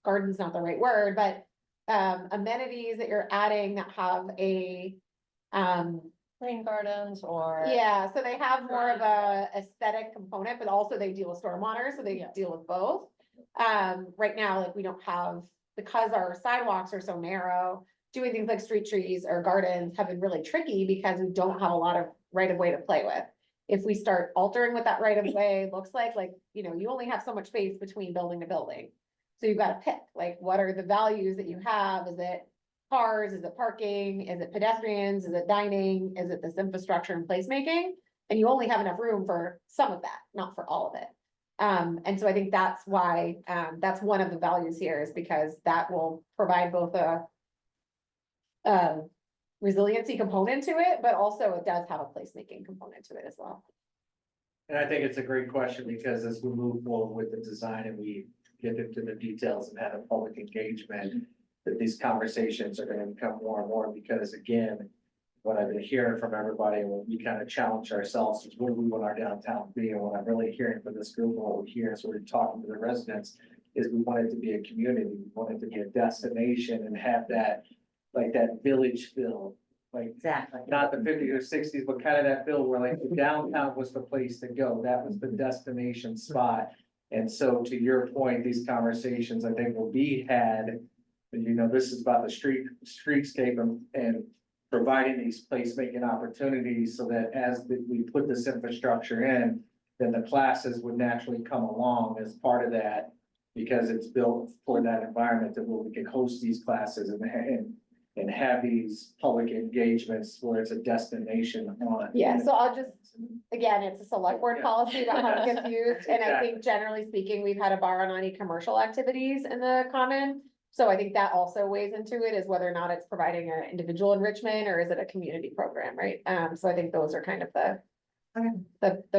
A: garden's not the right word, but amenities that you're adding that have a
B: Rain gardens or.
A: yeah, so they have more of a aesthetic component, but also they deal with stormwater, so they deal with both. Right now, like, we don't have, because our sidewalks are so narrow, doing things like street trees or gardens have been really tricky because we don't have a lot of right of way to play with. If we start altering what that right of way looks like, you know, you only have so much space between building to building. So you've got to pick, like, what are the values that you have? Is it cars? Is it parking? Is it pedestrians? Is it dining? Is it this infrastructure and placemaking? And you only have enough room for some of that, not for all of it. And so I think that's why, that's one of the values here, is because that will provide both a resiliency component to it, but also it does have a placemaking component to it as well.
E: And I think it's a great question, because as we move forward with the design and we get into the details and have a public engagement, that these conversations are gonna become more and more, because again, what I've been hearing from everybody, and what we kind of challenge ourselves, is what do we want our downtown to be? And what I'm really hearing from this group, and what we hear, as we're talking to the residents, is we want it to be a community, we want it to be a destination, and have that, like, that village feel, like,
G: Exactly.
E: not the fifties or sixties, but kind of that feel where like the downtown was the place to go. That was the destination spot. And so to your point, these conversations, I think, will be had. And you know, this is about the streetscape and providing these placemaking opportunities, so that as we put this infrastructure in, then the classes would naturally come along as part of that, because it's built for that environment, that we can host these classes and have these public engagements where it's a destination on.
A: Yeah, so I'll just, again, it's a select board
E: Yeah.
A: policy about how it gets used, and I
E: Exactly.
A: think generally speaking, we've had a bar on any commercial activities in the common. So I think that also weighs into it, is whether or not it's providing an individual enrichment, or is it a community program, right? So I think those are kind of the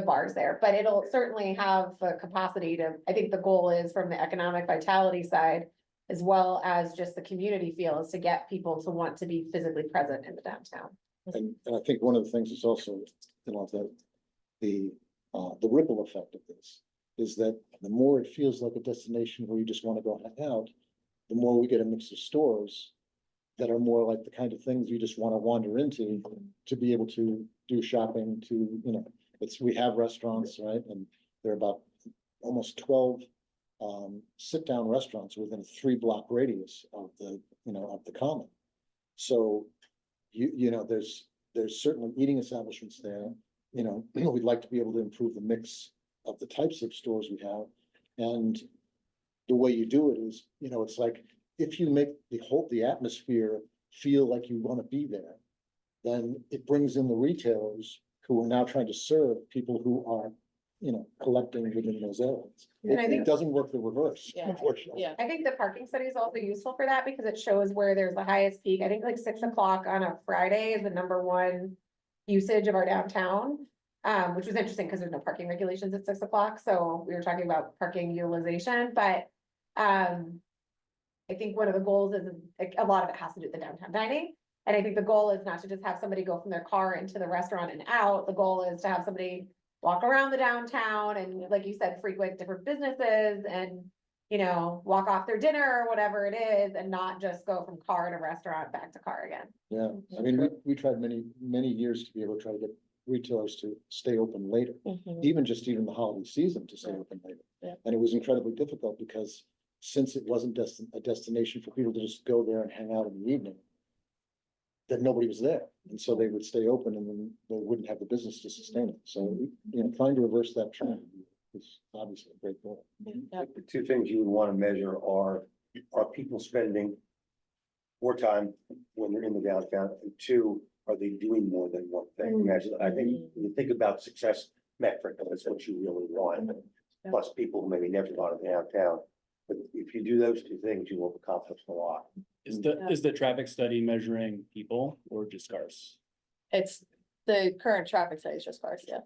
A: bars there, but it'll certainly have the capacity to, I think the goal is, from the economic vitality side, as well as just the community feel, is to get people to want to be physically present in the downtown.
H: And I think one of the things is also, you know, the ripple effect of this is that the more it feels like a destination where you just want to go hang out, the more we get a mix of stores that are more like the kind of things you just want to wander into, to be able to do shopping, to, you know, we have restaurants, right? And there are about almost 12 sit-down restaurants within a 3-block radius of the, you know, of the common. So you know, there's there's certainly eating establishments there. You know, we'd like to be able to improve the mix of the types of stores we have. And the way you do it is, you know, it's like, if you make the atmosphere feel like you want to be there, then it brings in the retailers who are now trying to serve people who are, you know, collecting within those areas.
A: And I
H: It
A: think-
H: doesn't work the reverse,
B: Yeah.
H: unfortunately.
B: Yeah.
A: I think the parking study is also useful for that because it shows where there's the highest peak. I think like 6 o'clock on a Friday is the #1 usage of our downtown. Which was interesting because there's no parking regulations at 6 o'clock, so we were talking about parking utilization, but. I think one of the goals is, like, a lot of it has to do with the downtown dining. And I think the goal is not to just have somebody go from their car into the restaurant and out. The goal is to have somebody walk around the downtown and, like you said, frequent different businesses and, you know, walk off their dinner or whatever it is, and not just go from car to restaurant, back to car again.
H: Yeah, I mean, we tried many years to be able to try to get retailers to stay open later, even the holiday season to stay open later.
B: Yeah.
H: And it was incredibly difficult because since it wasn't a destination for people to just go there and hang out in the evening, that nobody was there. And so they would stay open and then they wouldn't have the business to sustain it. So, you know, trying to reverse that trend is obviously a great goal.
M: The two things you would want to measure are people spending more time when they're in the downtown? And two, are they doing more than one thing? Imagine, I think when you think about success metric, that's what you really want. Plus people who maybe never gone to downtown. But if you do those two things, you will accomplish a lot.
C: Is the traffic study measuring people or just cars?
B: It's the current traffic study is just cars, yeah.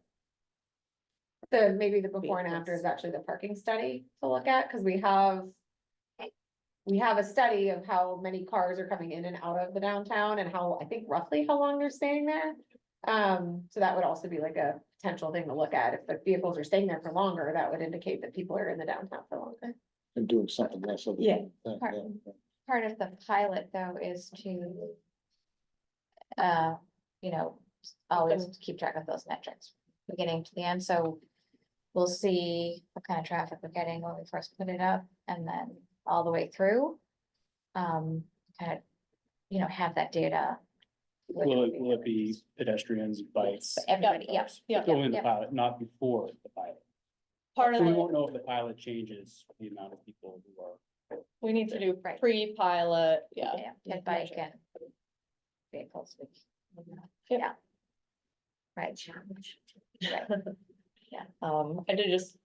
A: The, maybe the before and after is actually the parking study to look at, because we have a study of how many cars are coming in and out of the downtown and how, I think roughly how long they're staying there. So that would also be like a potential thing to look at. If the vehicles are staying there for longer, that would indicate that people are in the downtown for longer.
H: And doing something else. other
A: Yeah.
H: than that, yeah.
D: Part of the pilot though is to, you know, always keep track of those metrics, beginning to the end, so we'll see what kind of traffic we're getting when we first put it up, and then all the way through. Kind of, you know, have that data.
C: Will it be pedestrians, bikes?
D: Everybody, yeah,
C: cars?
B: yeah,
C: Go in the
D: yeah.
C: pilot, not before the pilot.
B: Part of
C: So we
B: it,
C: won't know if the pilot changes the amount of people who are.
B: we need to do
D: Right.
B: pre-pilot, yeah.
D: And bike and vehicles. Yeah. Right. Right.
B: I did just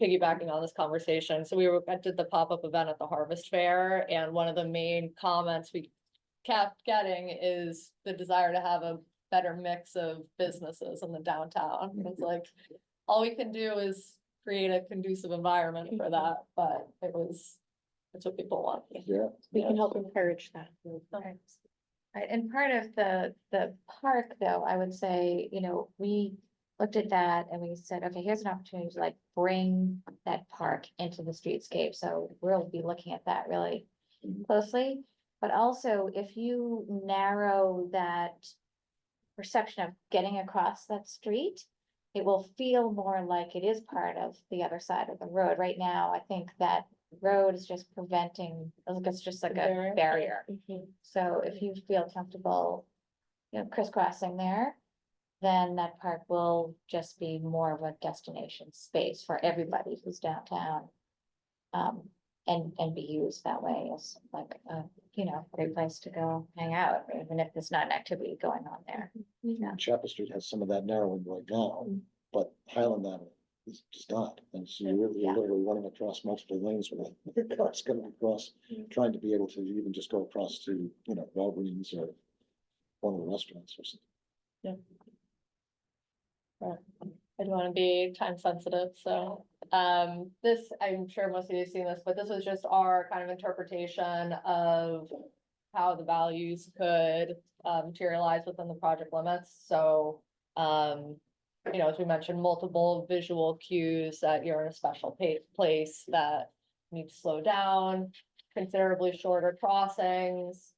B: piggybacking on this conversation, so I did the pop-up event at the Harvest Fair, and one of the main comments we kept getting is the desire to have a better mix of businesses in the downtown. It's like, all we can do is create a conducive environment for that, but that's what people want.
H: Yeah.
N: We can help encourage that.
D: Right, and part of the park, though, I would say, you know, we looked at that and we said, okay, here's an opportunity to like bring that park into the streetscape, so we'll be looking at that really closely. But also, if you narrow that perception of getting across that street, it will feel more like it is part of the other side of the road. Right now, I think that road is just preventing, it's just like a barrier. So if you feel comfortable, you know, crisscrossing there, then that park will just be more of a destination space for everybody who's downtown. And be used that way as like a, you know, great place to go hang out, even if there's not an activity going on there. Yeah.
H: Chapel Street has some of that narrowing right now, but Highland Avenue is just not. And so you're literally running across multiple lanes with a car's coming across, trying to be able to even just go across to, you know, Walgreens or one of the restaurants or something.
B: I do want to be time sensitive, so, this, I'm sure most of you have seen this, but this was just our kind of interpretation of how the values could, materialize within the project limits, so, you know, as we mentioned, multiple visual cues that you're in a special place that need to slow down, considerably shorter crossings,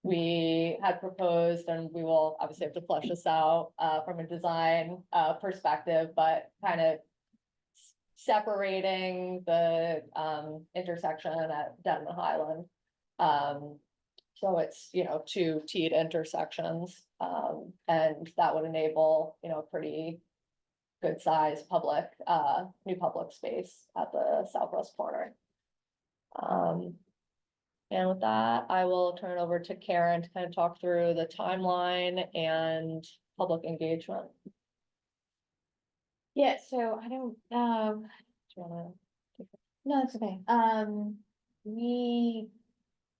B: we had proposed, and we will obviously have to flesh this out, from a design, perspective, but kind of separating the, intersection at Denman Highland. So it's, two T intersections, and that would enable, a pretty good size public, new public space at the southwest corner. And with that, I will turn it over to Karen to kind of talk through the timeline and public engagement.
D: Yeah, so I don't,
B: Do you wanna-
D: no, it's okay. We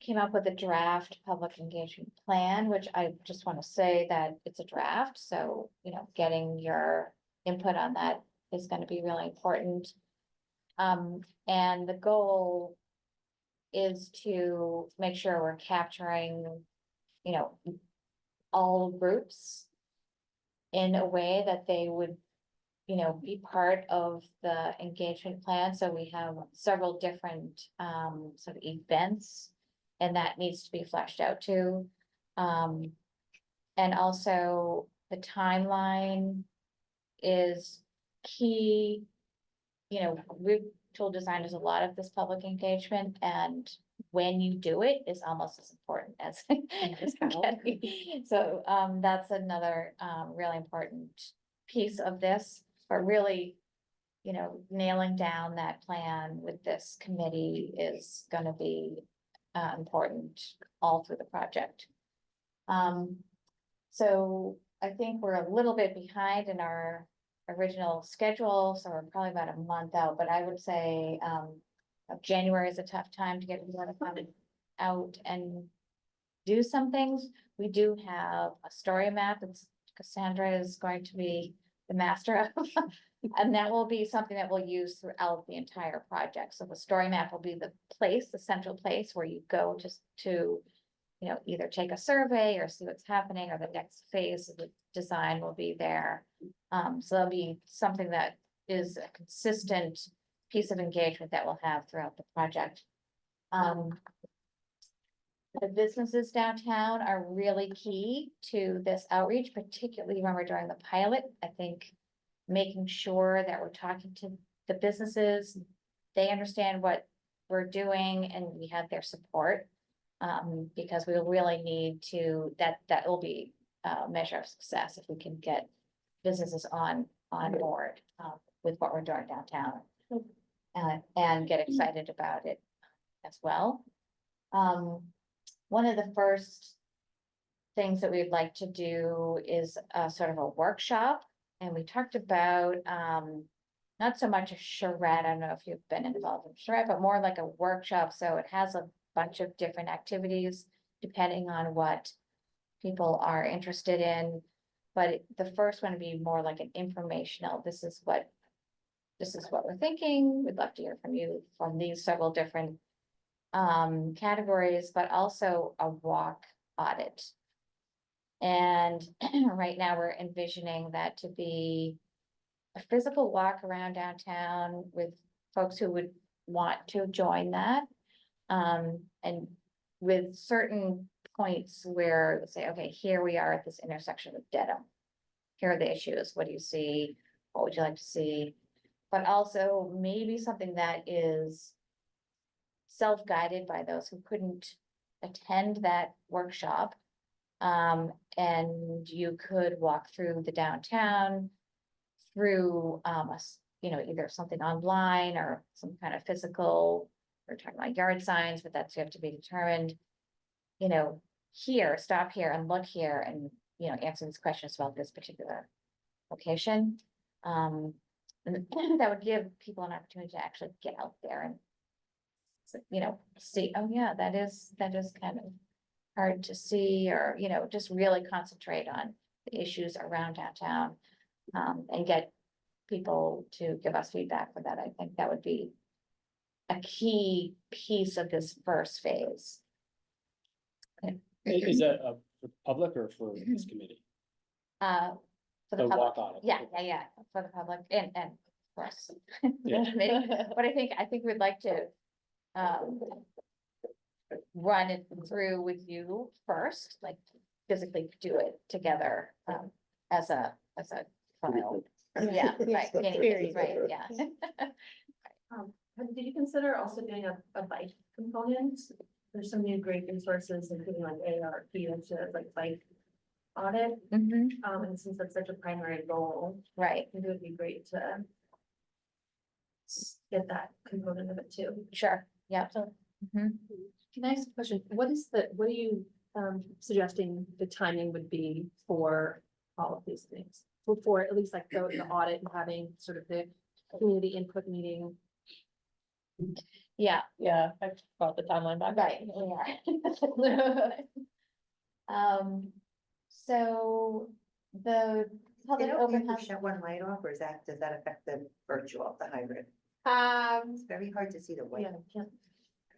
D: came up with a draft public engagement plan, which I just want to say that it's a draft, so, getting your input on that is gonna be really important. And the goal is to make sure we're capturing, all groups in a way that they would, be part of the engagement plan. So we have several different, sort of events, and that needs to be fleshed out too. And also the timeline is key. We've told designers a lot of this public engagement, and when you do it is almost as important as as getting. So, that's another, really important piece of this, but really, nailing down that plan with this committee is gonna be, important all through the project. So I think we're a little bit behind in our original schedule, so we're probably about a month out, but I would say, January is a tough time to get everyone to come out and do some things. We do have a story map that Cassandra is going to be the master of. And that will be something that we'll use throughout the entire project. So the story map will be the place, the central place where you go just to, either take a survey or see what's happening, or the next phase of the design will be there. So that'll be something that is a consistent piece of engagement that we'll have throughout the project. The businesses downtown are really key to this outreach, particularly when we're doing the pilot. I think making sure that we're talking to the businesses, they understand what we're doing and we have their support. Because we really need to, that will be a measure of success if we can get businesses on board, with what we're doing downtown. And get excited about it as well. One of the first things that we'd like to do is a sort of a workshop, and we talked about, not so much a charrette, I don't know if you've been involved in charrette, but more like a workshop, so it has a bunch of different activities depending on what people are interested in. But the first one would be more like an informational, this is what we're thinking, we'd love to hear from you from these several different categories, but also a walk audit. And right now we're envisioning that to be a physical walk around downtown with folks who would want to join that. And with certain points where let's say, okay, here we are at this intersection of Dedham. Here are the issues. What do you see? What would you like to see? But also maybe something that is self-guided by those who couldn't attend that workshop. And you could walk through the downtown through, either something online or some kind of physical. We're talking about yard signs, but that's yet to be determined. Here, stop here and look here and, answer these questions about this particular location. And that would give people an opportunity to actually get out there and, see, oh yeah, that is kind of hard to see, or, just really concentrate on the issues around downtown. And get people to give us feedback for that. I think that would be a key piece of this first phase.
C: Is that for public or for this committee?
D: For the
C: The
D: public,
C: walk audit.
D: yeah, for the public and for us.
C: Yeah.
D: But I think we'd like to run it through with you first, like physically do it together as a trial. Yeah, right, right, yeah.
K: Did you consider also doing a bike component? there's so many great resources, including like ARP, that's a like bike audit.
D: Mhm,
K: And since that's such a primary goal,
D: right,
K: it would be great to get that component of it too.
D: sure, yeah. Mhm.
K: Can I ask a question? What are you suggesting the timing would be for all of these things? For at least like the audit and having sort of the community input meeting.
D: Yeah,
B: Yeah, I brought the timeline back.
D: right, we are. So the public
G: Did
D: open
G: you
D: house.
G: shut one light off, or does that affect the virtual, the hybrid? It's very hard to see the white.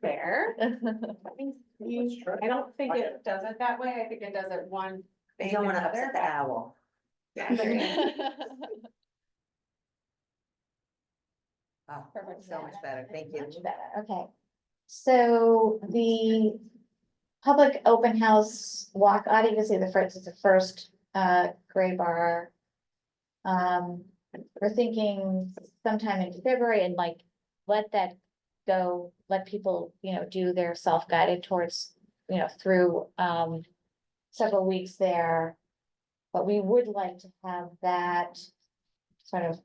A: Fair. I don't think it does it that way. I think it does it one.
G: You don't wanna upset the owl. Oh, so much better, thank you.
D: Much better, okay. So the public open house walk, obviously the first gray bar. We're thinking sometime in February and like, let that go, let people, do their self-guided towards, through several weeks there. But we would like to have that sort of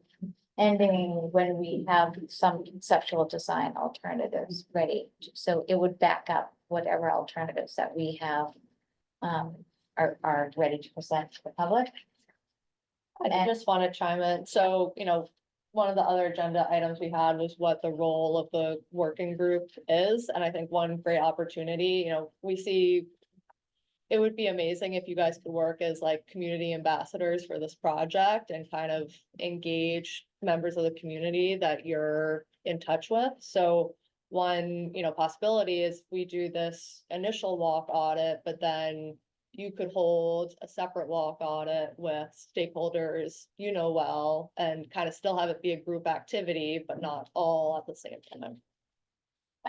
D: ending when we have some conceptual design alternatives ready. So it would back up whatever alternatives that we have are ready to present to the public.
B: I just want to chime in. So, one of the other agenda items we had was what the role of the working group is. And I think one great opportunity, we see it would be amazing if you guys could work as like community ambassadors for this project and kind of engage members of the community that you're in touch with. So one, possibility is we do this initial walk audit, but then you could hold a separate walk audit with stakeholders, well, and kind of still have it be a group activity, but not all at the same time.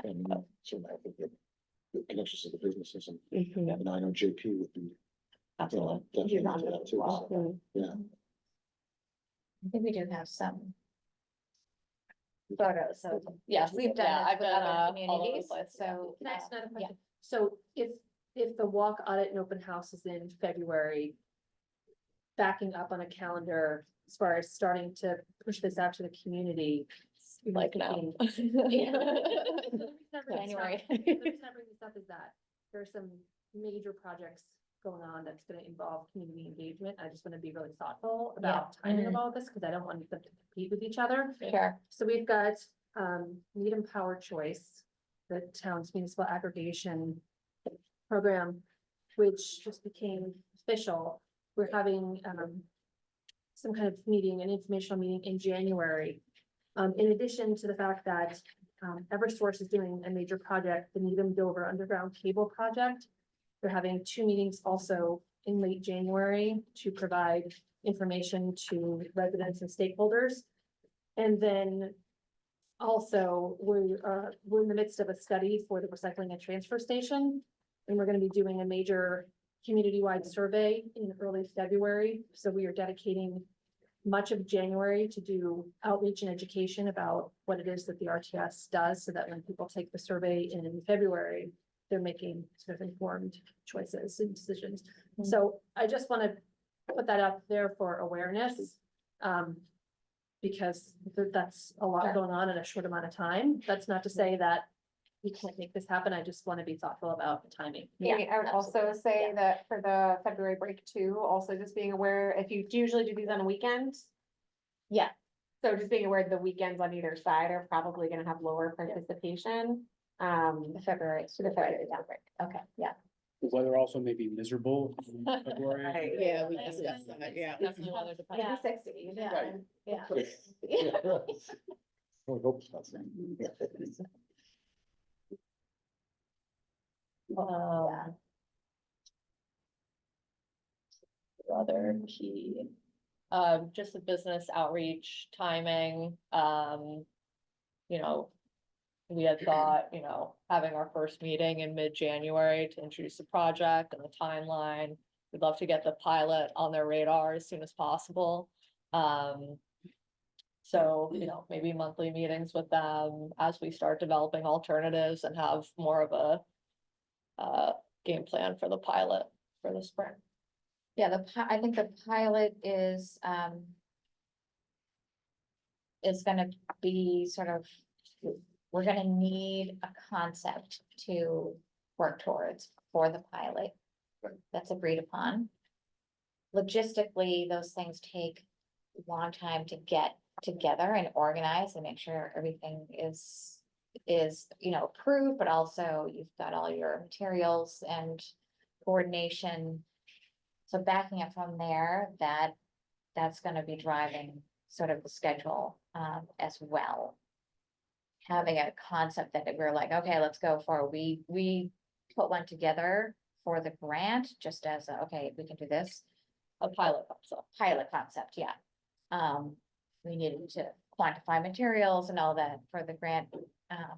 H: And so I think that the connections to the businesses
B: Mhm.
H: and I know JP would be,
B: Absolutely.
H: definitely into that too, so, yeah.
D: I think we do have some photos, so.
B: Yes,
D: We've done
B: yeah,
D: this
B: I've
D: with
B: been,
D: other
B: all over the
D: communities,
B: place.
D: so.
K: Can I ask another
D: yeah.
K: question? So if the walk audit and open house is in February, backing up on a calendar as far as starting to push this out to the community.
B: Like now.
D: January.
K: The reason I bring this up is that there are some major projects going on that's gonna involve community engagement. I just wanna be really thoughtful about timing of all of this, because I don't want them to compete with each other.
D: Sure.
K: So we've got Needham Power Choice, the town's municipal aggregation program, which just became official. We're having some kind of meeting, an informational meeting in January. In addition to the fact that Eversource is doing a major project, the Needham Dover Underground Cable Project. They're having 2 meetings also in late January to provide information to residents and stakeholders. And then also, we're in the midst of a study for the recycling and transfer station. And we're gonna be doing a major community-wide survey in early February. So we are dedicating much of January to do outreach and education about what it is that the RTS does, so that when people take the survey in February, they're making sort of informed choices and decisions. So I just want to put that out there for awareness. Because that's a lot going on in a short amount of time. That's not to say that we can't make this happen. I just want to be thoughtful about the timing.
A: Amy, I would also say that for the February break too, also just being aware, if you usually do these on a weekend.
D: Yeah.
A: So just being aware the weekends on either side are probably gonna have lower participation.
D: The February, so the February outbreak, okay, yeah.
C: The weather also may be miserable in February.
G: Right.
B: Yeah, we discussed that, yeah. Definitely weather dependent.
D: Yeah.
A: 60,
D: Yeah,
C: Right.
D: yeah.
H: I hope it's not saying.
B: Um, Other key, just the business outreach timing, we had thought, having our first meeting in mid-January to introduce the project and the timeline. We'd love to get the pilot on their radar as soon as possible. So, maybe monthly meetings with them as we start developing alternatives and have more of a game plan for the pilot for the spring.
D: Yeah, I think the pilot is gonna be sort of, we're gonna need a concept to work towards for the pilot.
M: Right.
D: That's agreed upon. Logistically, those things take a long time to get together and organize and make sure everything is, approved, but also you've got all your materials and coordination. So backing up from there, that's gonna be driving sort of the schedule, as well. Having a concept that we're like, okay, let's go for, we put one together for the grant, just as, okay, we can do this.
B: A pilot
D: Concept, yeah. We needed to quantify materials and all that for the grant,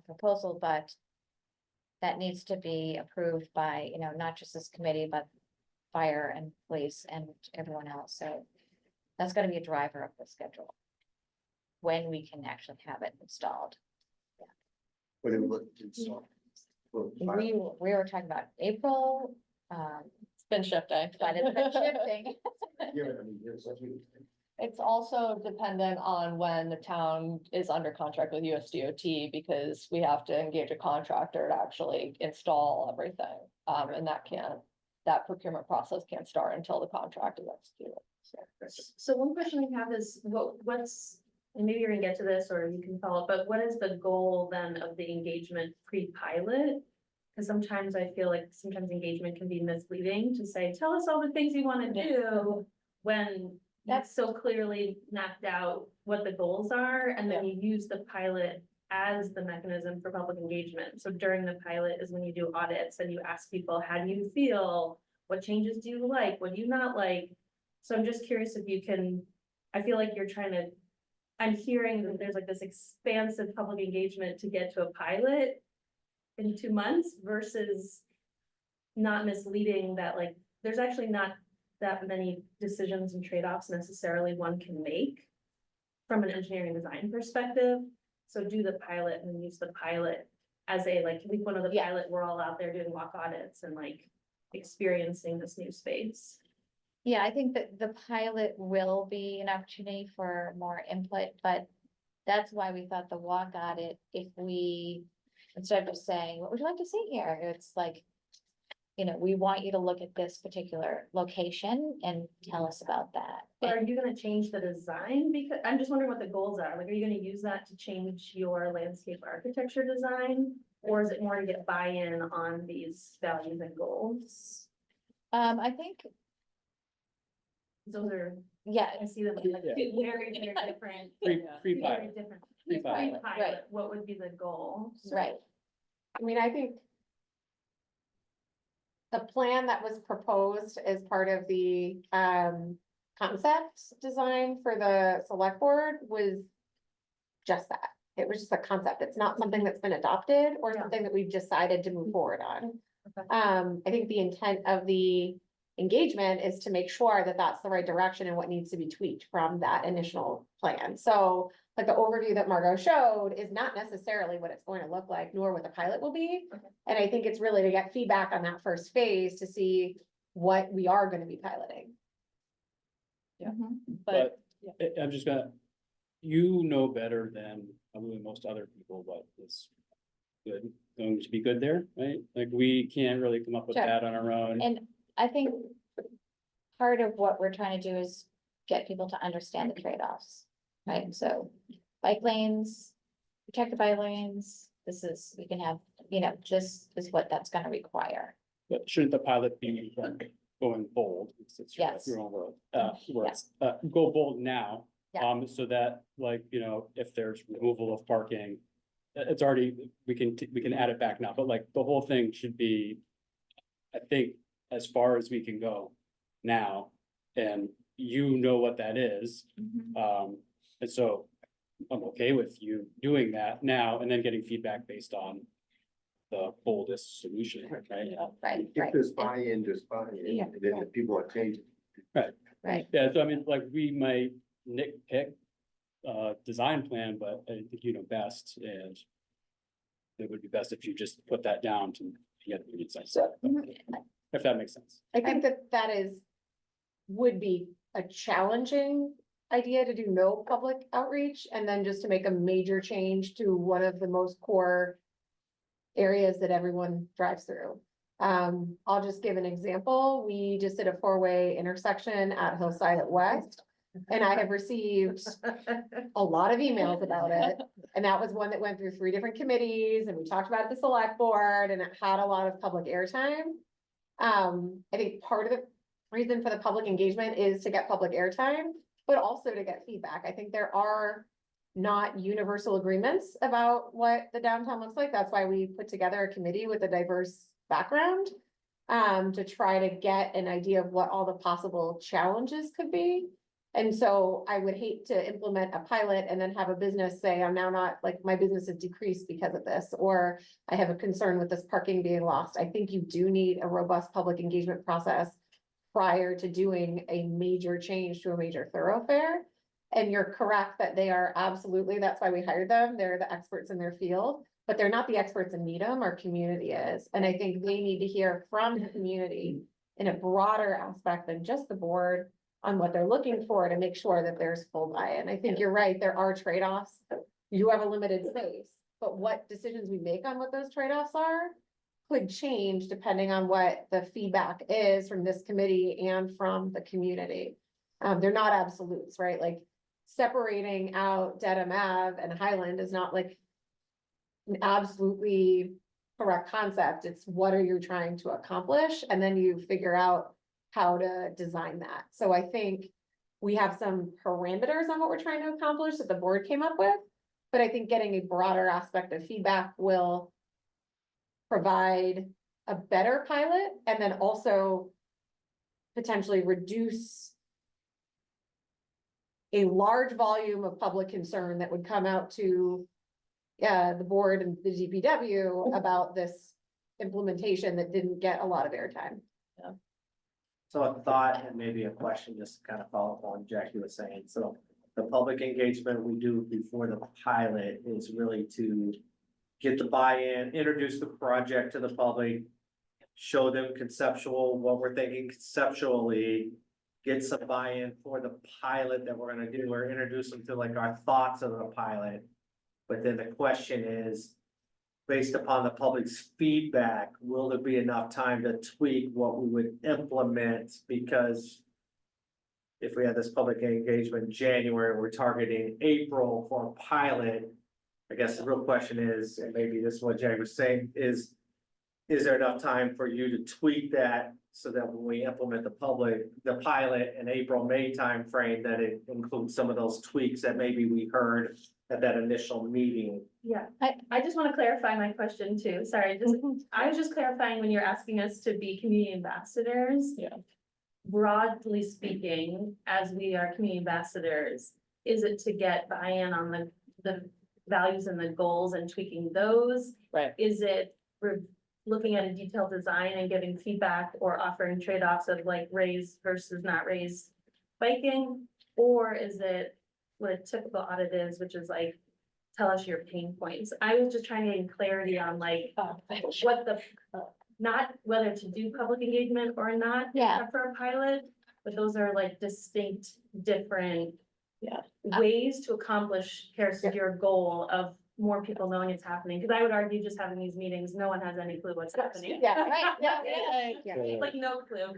D: proposal, but that needs to be approved by, not just this committee, but fire and police and everyone else, so that's gonna be a driver of the schedule. When we can actually have it installed.
M: When it looked, it's, well,
D: We were talking about April,
B: It's been shifting.
D: but it's been shifting.
M: yeah, I mean, there's such a-
B: It's also dependent on when the town is under contract with USDOT, because we have to engage a contractor to actually install everything. And that procurement process can't start until the contract is executed.
K: So one question I have is, what's, and maybe you're gonna get to this or you can follow up, but what is the goal then of the engagement pre-pilot? Because sometimes I feel like engagement can be misleading to say, tell us all the things you wanna do, when that's so clearly mapped out what the goals are, and then you use the pilot as the mechanism for public engagement. So during the pilot is when you do audits and you ask people, how do you feel? What changes do you like? What do you not like? So I'm just curious if you can, I feel like you're trying to, I'm hearing that there's like this expansive public engagement to get to a pilot in 2 months versus not misleading that like, there's actually not that many decisions and trade-offs necessarily one can make from an engineering design perspective. So do the pilot and use the pilot as a, like, week one of the pilot, we're all out there doing mock audits and like experiencing this new space.
D: Yeah, I think that the pilot will be an opportunity for more input, but that's why we thought the walk audit, if we, instead of just saying, what would you like to see here? It's like, we want you to look at this particular location and tell us about that.
K: But are you gonna change the design? Because I'm just wondering what the goals are. Like, are you gonna use that to change your landscape architecture design? Or is it more to get buy-in on these values and goals?
D: I think,
K: Those are,
D: yeah,
K: I see them as like two very, very different.
C: Pre-pilot.
K: Very different.
C: Pre-pilot.
K: Pre-pilot, what would be the goal?
D: right.
A: I mean, I think the plan that was proposed as part of the concept design for the select board was just that. It was just a concept. It's not something that's been adopted or something that we've decided to move forward on.
K: Okay.
A: I think the intent of the engagement is to make sure that that's the right direction and what needs to be tweaked from that initial plan. So like the overview that Margot showed is not necessarily what it's going to look like, nor what the pilot will be.
K: Okay.
A: And I think it's really to get feedback on that first phase to see what we are going to be piloting.
B: But
C: I'm just gonna, you know better than probably most other people what is good, going to be good there, right? Like, we can't really come up with
D: Sure.
C: that on our own.
D: And I think part of what we're trying to do is get people to understand the trade-offs, right? So bike lanes, protected bike lanes, we can have, just is what that's gonna require.
C: But shouldn't the pilot be going bold? It's
D: Yes.
C: your own word, words. Go bold now.
D: Yeah.
C: So that, like, if there's removal of parking, it's already, we can add it back now, but like the whole thing should be, I think, as far as we can go now, and what that is. And so I'm okay with you doing that now and then getting feedback based on the boldest solution, right?
D: Right,
M: If
D: right.
M: there's buy-in, there's buy-in,
D: Yeah.
M: and then if people are changing.
D: Right.
C: Yeah, so I mean, like, we might nitpick design plan, but I think you know best, and it would be best if you just put that down to get the insights.
A: So-
C: If that makes sense.
A: I think that that is, would be a challenging idea to do no public outreach and then just to make a major change to one of the most core areas that everyone drives through. I'll just give an example. We just did a four-way intersection at Hillside at West. And I have received a lot of emails about it. And that was one that went through 3 different committees and we talked about it at the select board and it had a lot of public airtime. I think part of the reason for the public engagement is to get public airtime, but also to get feedback. I think there are not universal agreements about what the downtown looks like. That's why we put together a committee with a diverse background to try to get an idea of what all the possible challenges could be. And so I would hate to implement a pilot and then have a business say, I'm now not, like, my business has decreased because of this, or I have a concern with this parking being lost. I think you do need a robust public engagement process prior to doing a major change to a major thoroughfare. And you're correct that they are absolutely, that's why we hired them. They're the experts in their field, but they're not the experts in Needham, our community is. And I think they need to hear from the community in a broader aspect than just the board on what they're looking for to make sure that there's full buy-in. I think you're right, there are trade-offs. You have a limited space, but what decisions we make on what those trade-offs are could change depending on what the feedback is from this committee and from the community. They're not absolutes, right? Like separating out Dedham Ave and Highland is not like an absolutely correct concept. It's what are you trying to accomplish? And then you figure out how to design that. So I think we have some parameters on what we're trying to accomplish that the board came up with. But I think getting a broader aspect of feedback will provide a better pilot and then also potentially reduce a large volume of public concern that would come out to the board and the DPW about this implementation that didn't get a lot of airtime.
E: So a thought and maybe a question, just to kind of follow up on what Jackie was saying. So the public engagement we do before the pilot is really to get the buy-in, introduce the project to the public, show them conceptual, what we're thinking conceptually, get some buy-in for the pilot that we're gonna do, or introduce them to like our thoughts of the pilot. But then the question is, based upon the public's feedback, will there be enough time to tweak what we would implement? Because if we had this public engagement in January, we're targeting April for a pilot. I guess the real question is, and maybe this is what Jay was saying, is there enough time for you to tweak that so that when we implement the pilot in April, May timeframe, that it includes some of those tweaks that maybe we heard at that initial meeting?
K: Yeah, I just want to clarify my question too. Sorry, I was just clarifying when you're asking us to be community ambassadors.
B: Yeah.
K: Broadly speaking, as we are community ambassadors, is it to get buy-in on the values and the goals and tweaking those?
B: Right.
K: Is it looking at a detailed design and getting feedback or offering trade-offs of like raise versus not raise biking? Or is it what a typical audit is, which is like, tell us your pain points? I was just trying to get clarity on like, what the, not whether to do public engagement or not.
N: Yeah.
K: For a pilot, but those are like distinct, different.
B: Yeah.
K: Ways to accomplish your goal of more people knowing it's happening, because I would argue just having these meetings, no one has any clue what's happening.
A: Yeah, right,
N: Yeah.
K: Like no clue,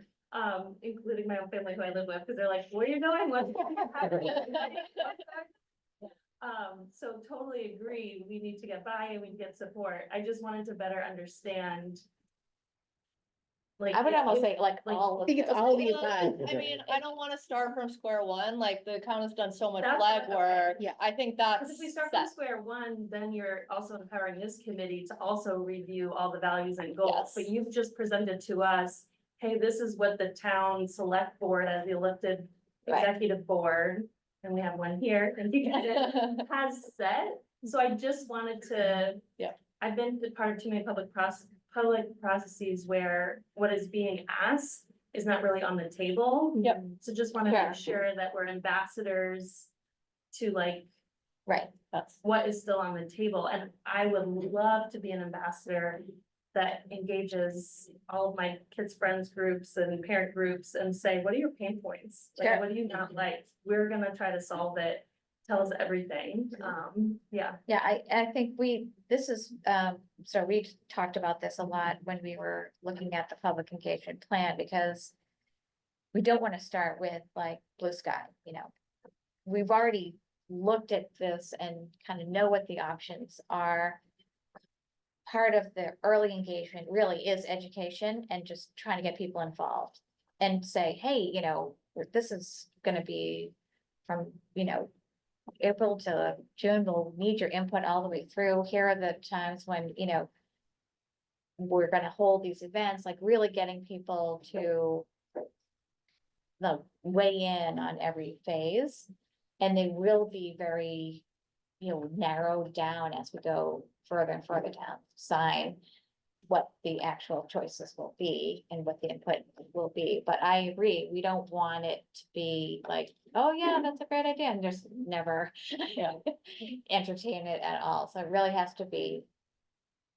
K: including my own family who I live with, because they're like, where are you going? What's happening? So totally agree, we need to get buy-in, we need to get support. I just wanted to better understand. Like,
N: I would almost say like
K: like,
N: all
K: I
N: of
K: think
N: it.
K: it's
N: all of the
B: Well,
N: above.
B: I mean, I don't wanna start from square one, like the town has done so much
K: That's what-
B: legwork.
N: Yeah.
B: I think that's
K: because if we start from
B: set.
K: square one, then you're also empowering this committee to also review all the values and goals.
B: Yes.
K: But you've just presented to us, hey, this is what the town select board as the elected
B: Right.
K: executive board, and we have one here, and you has said. So I just wanted to.
B: Yeah.
K: I've been part of too many public processes where what is being asked is not really on the table.
B: Yep.
K: So just want to
N: Yeah.
K: make sure that we're ambassadors to like
N: Right.
B: That's,
K: what is still on the table, and I would love to be an ambassador that engages all of my kids' friends groups and parent groups and say, what are your pain points? Like,
D: Sure.
K: what do you not like? We're gonna try to solve it. Tell us everything. Yeah.
D: Yeah, I think this is, so we talked about this a lot when we were looking at the public engagement plan, because we don't want to start with like blue sky, you know. We've already looked at this and kind of know what the options are. Part of the early engagement really is education and just trying to get people involved and say, hey, you know, this is gonna be from, you know, April to June, we'll need your input all the way through. Here are the times when, you know, we're gonna hold these events, like really getting people to weigh in on every phase. And they will be very, you know, narrowed down as we go further and further down, sign what the actual choices will be and what the input will be. But I agree, we don't want it to be like, oh yeah, that's a great idea, and just never entertain it at all. So it really has to be,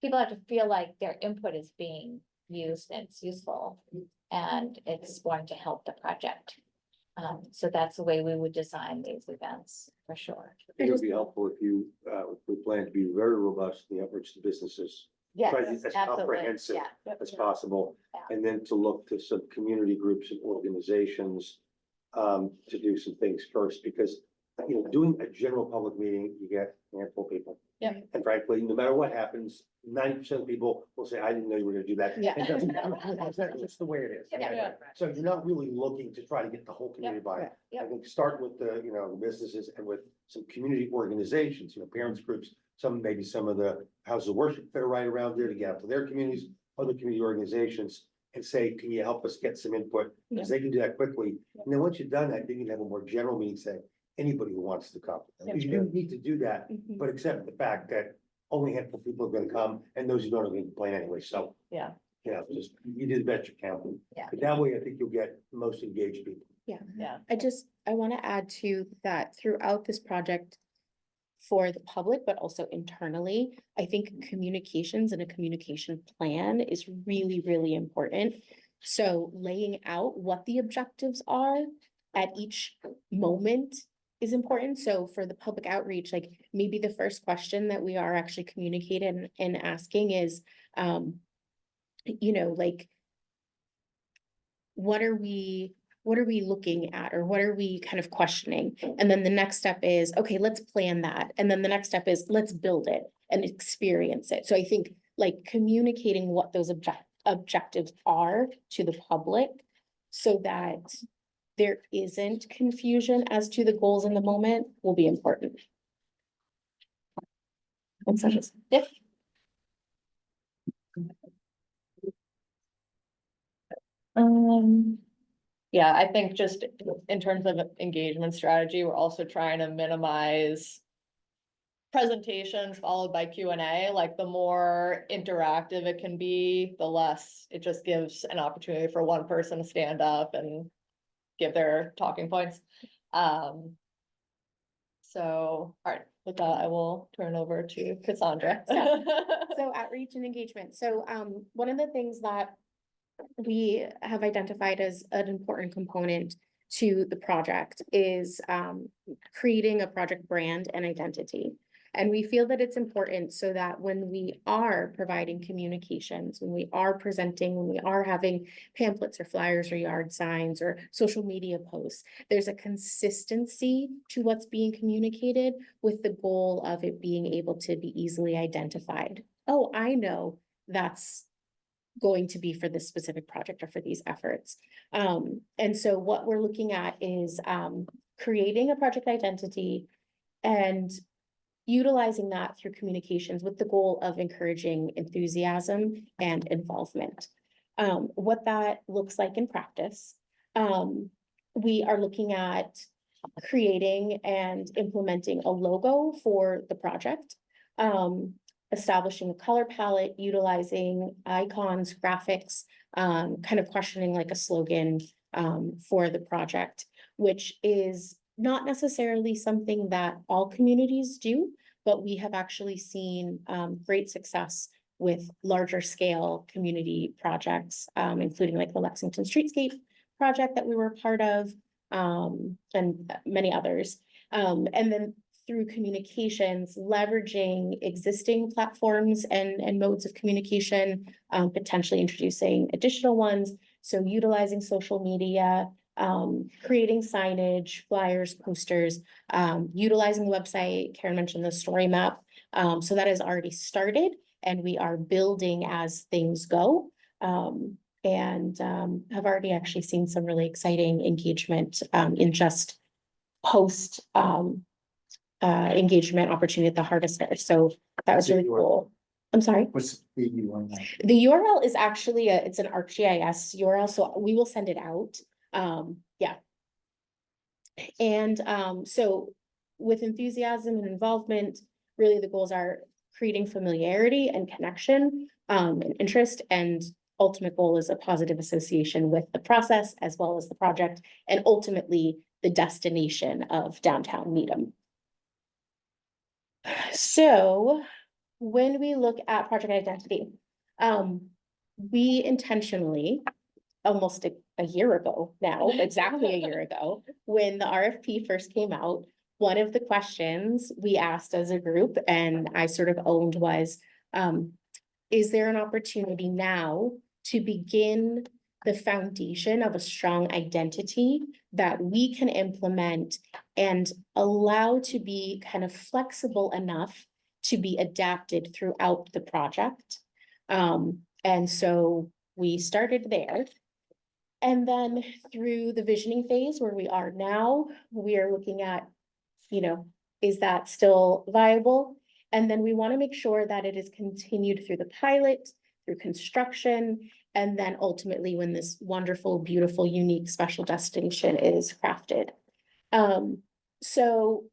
D: people have to feel like their input is being used and it's useful and it's going to help the project. So that's the way we would design these events, for sure.
M: I think it would be helpful if you, if we plan to be very robust in the efforts to businesses.
D: Yes,
M: Try to be as
D: absolutely,
M: comprehensive
D: yeah.
M: as possible,
D: Yeah.
M: and then to look to some community groups and organizations to do some things first, because, you know, doing a general public meeting, you get a handful of people.
B: Yeah.
M: And frankly, no matter what happens, 90% of people will say, I didn't know you were gonna do that.
B: Yeah.
M: It doesn't matter. That's just the way it is.
B: Yeah.
M: So you're not really looking to try to get the whole community buy.
D: Yeah.
M: I think start with the, you know, the businesses and with some community organizations, you know, parents groups, maybe some of the houses of worship that are right around there to get out to their communities, other community organizations, and say, can you help us get some input? Because they can do that quickly. And then once you've done that, then you can have a more general meeting, say, anybody who wants to come. Because you do need to do that, but accept the fact that only a handful of people are gonna come, and those who don't are gonna complain anyway, so.
B: Yeah.
M: You know, just, you do the best you can.
D: Yeah.
M: But that way, I think you'll get the most engaged people.
N: Yeah.
B: Yeah.
N: I want to add to that throughout this project for the public, but also internally, I think communications and a communication plan is really, really important. So laying out what the objectives are at each moment is important. So for the public outreach, like maybe the first question that we are actually communicating and asking is, you know, like, what are we looking at, or what are we kind of questioning? And then the next step is, okay, let's plan that. And then the next step is, let's build it and experience it. So I think like communicating what those objectives are to the public so that there isn't confusion as to the goals in the moment will be important. Yeah.
B: Yeah, I think just in terms of engagement strategy, we're also trying to minimize presentations followed by Q&A. Like the more interactive it can be, the less it just gives an opportunity for one person to stand up and give their talking points. So, all right, with that, I will turn over to Cassandra.
N: So outreach and engagement. So one of the things that we have identified as an important component to the project is creating a project brand and identity. And we feel that it's important so that when we are providing communications, when we are presenting, when we are having pamphlets or flyers or yard signs or social media posts, there's a consistency to what's being communicated with the goal of it being able to be easily identified. Oh, I know that's going to be for this specific project or for these efforts. And so what we're looking at is creating a project identity and utilizing that through communications with the goal of encouraging enthusiasm and involvement. What that looks like in practice, we are looking at creating and implementing a logo for the project, establishing a color palette, utilizing icons, graphics, kind of questioning like a slogan for the project, which is not necessarily something that all communities do, but we have actually seen great success with larger scale community projects, including like the Lexington Streetscape project that we were part of, and many others. And then through communications, leveraging existing platforms and modes of communication, potentially introducing additional ones. So utilizing social media, creating signage, flyers, posters, utilizing the website. Karen mentioned the story map. So that has already started and we are building as things go. And have already actually seen some really exciting engagement in just post engagement opportunity at the Harvester. So that was really cool. I'm sorry.
H: What's the URL?
N: The URL is actually it's an ArcGIS URL, so we will send it out. Yeah. And so with enthusiasm and involvement, really the goals are creating familiarity and connection, and interest, and ultimate goal is a positive association with the process as well as the project, and ultimately the destination of downtown Needham. So when we look at project identity, we intentionally, almost a year ago now, exactly a year ago, when the RFP first came out, one of the questions we asked as a group, and I sort of owned, was, is there an opportunity now to begin the foundation of a strong identity that we can implement and allow to be kind of flexible enough to be adapted throughout the project? And so we started there. And then through the visioning phase where we are now, we are looking at, is that still viable? And then we want to make sure that it is continued through the pilot, through construction, and then ultimately when this wonderful, beautiful, unique, special destination is crafted. So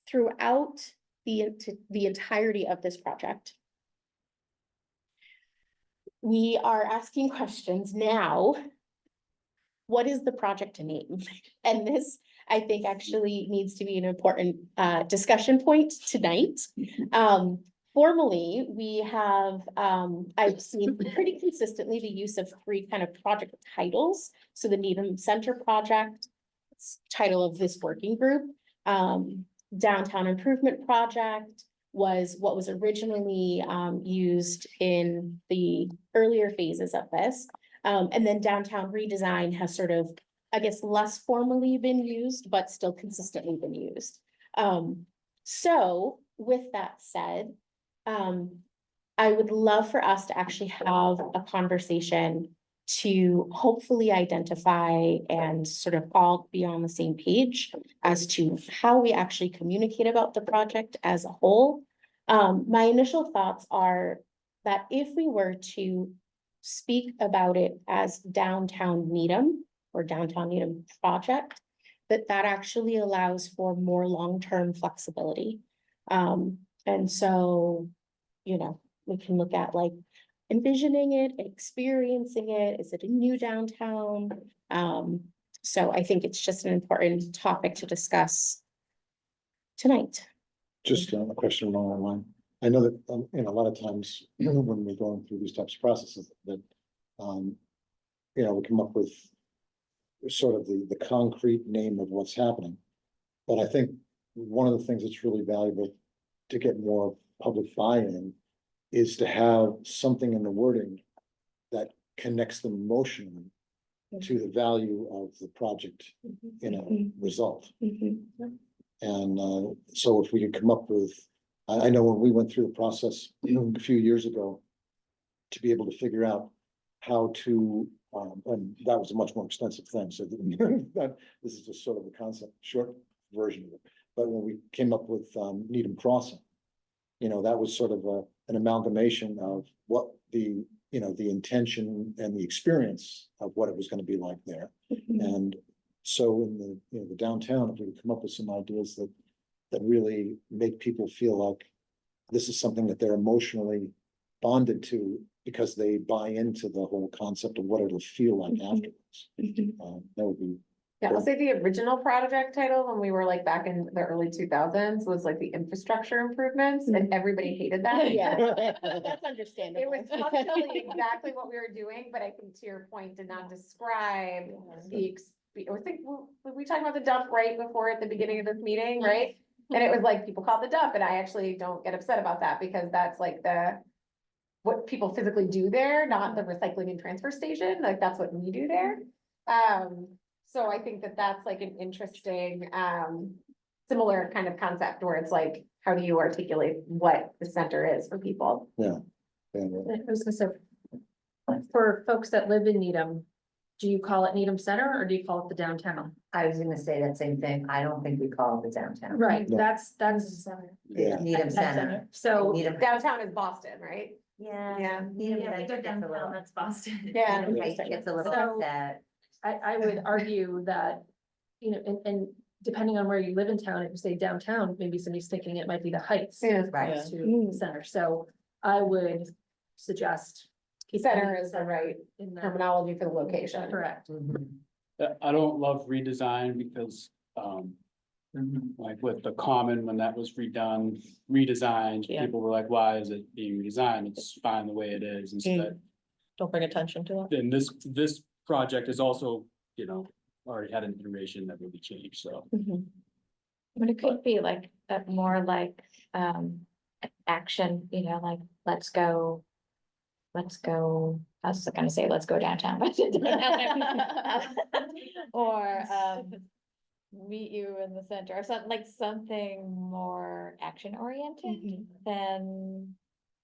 N: throughout the entirety of this project, we are asking questions now. What is the project name? And this, I think, actually needs to be an important discussion point tonight. Formally, we have, I've seen pretty consistently the use of 3 kind of project titles. So the Needham Center Project, title of this working group, Downtown Improvement Project was what was originally used in the earlier phases of this. And then Downtown Redesign has sort of, I guess, less formally been used, but still consistently been used. So with that said, I would love for us to actually have a conversation to hopefully identify and sort of all be on the same page as to how we actually communicate about the project as a whole. My initial thoughts are that if we were to speak about it as Downtown Needham or Downtown Needham Project, that actually allows for more long-term flexibility. And so, we can look at like envisioning it, experiencing it. Is it a new downtown? So I think it's just an important topic to discuss tonight.
H: Just a question along that line. I know that, a lot of times when we're going through these types of processes that, we come up with sort of the concrete name of what's happening. But I think one of the things that's really valuable to get more public buy-in is to have something in the wording that connects them emotionally to the value of the project, result. And so if we could come up with, I know when we went through the process a few years ago to be able to figure out how to, and that was a much more extensive thing, so that this is just sort of a concept, short version of it. But when we came up with Needham Crossing, that was sort of an amalgamation of what the intention and the experience of what it was going to be like there. And so in the downtown, if we could come up with some ideas that really make people feel like this is something that they're emotionally bonded to because they buy into the whole concept of what it'll feel like afterwards. That would be
A: Yeah, I'll say the original project title when we were like back in the early 2000s was like the infrastructure improvements and everybody hated that.
N: Yeah, that's understandable.
A: It was functionally exactly what we were doing, but I think to your point, did not describe I think, were we talking about the dump right before at the beginning of this meeting, right? And it was like, people called the dump, and I actually don't get upset about that, because that's like what people physically do there, not the recycling and transfer station, like that's what we do there. So I think that that's like an interesting, similar kind of concept where it's like, how do you articulate what the center is for people?
H: And,
K: I was gonna say, for folks that live in Needham, do you call it Needham Center or do you call it the downtown?
G: I was gonna say that same thing. I don't think we call it the downtown.
K: Right,
H: No.
K: that's,
H: Yeah.
G: Needham Center.
K: so.
G: Needham,
A: Downtown is Boston, right?
G: yeah.
A: Yeah.
G: Needham
K: Yeah,
G: Center
K: go
G: gets a
K: downtown,
G: little,
K: that's Boston.
A: Yeah.
G: it's a little
K: So-
G: upset.
K: I would argue that, you know, and depending on where you live in town, if you say downtown, maybe somebody's thinking it might be the Heights.
A: Yeah.
K: As opposed to the center, so I would suggest.
A: Center is the right
K: In the,
A: terminology for the location.
K: correct.
C: I don't love redesign because, like with the common, when that was redesigned,
B: Yeah.
C: people were like, why is it being redesigned? It's fine the way it is instead.
B: Don't bring attention to it.
C: Then this project is also, you know, already had an iteration that will be changed, so.
D: But it could be like, more like, action, you know, like, let's go, I was gonna say, let's go downtown. but- Or, meet you in the center, or something, like something more action oriented than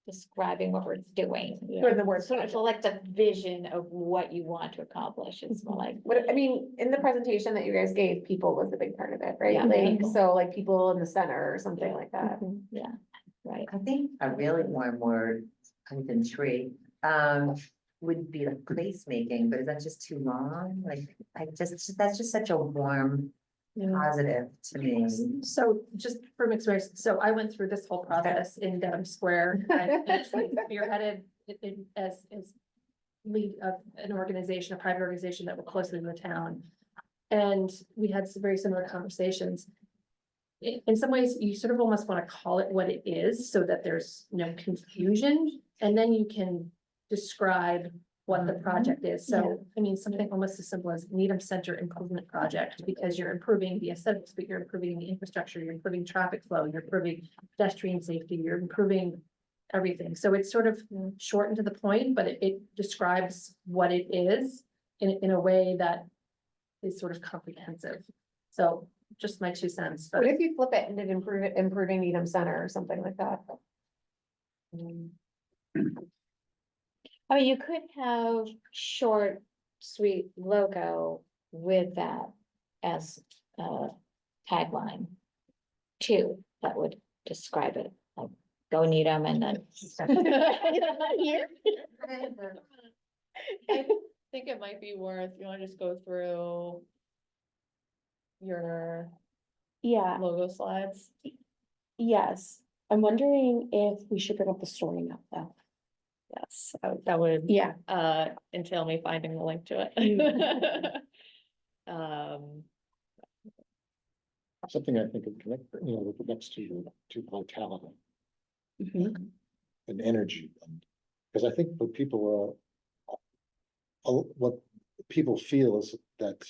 D: describing what we're doing.
A: For the word
D: So like the vision of what you want to accomplish, it's more like.
A: What, I mean, in the presentation that you guys gave, people was a big part of it, right?
D: Yeah.
A: Like, so like people in the center or something like that.
D: Yeah, right.
G: I think a really warm word, other than tree, would be like placemaking, but is that just too long? Like, that's just such a warm positive to me.
K: So just from experience, so I went through this whole process in Dedham Square. I actually spearheaded it as lead of an organization, a private organization that worked closely in the town. And we had some very similar conversations. In some ways, you sort of almost want to call it what it is so that there's no confusion, and then you can describe what the project is. So, I mean, something almost as simple as Needham Center Improvement Project, because you're improving the aesthetics, but you're improving the infrastructure, you're improving traffic flow, you're improving pedestrian safety, you're improving everything. So it's sort of short and to the point, but it describes what it is in a way that is sort of comprehensive. So just my 2 cents, but.
A: What if you flip it and did improving Needham Center or something like that?
D: I mean, you could have short, sweet logo with that as a tagline too, that would describe it, like, go Needham and then. Here.
B: I think it might be worth, you wanna just go through your
N: Yeah,
B: logo slides?
N: yes. I'm wondering if we should bring up the story map though.
B: Yes, that would
N: Yeah.
B: entail me finding the link to it.
H: something I think of connect, you know, that connects to vitality and energy. Because I think what people what people feel is that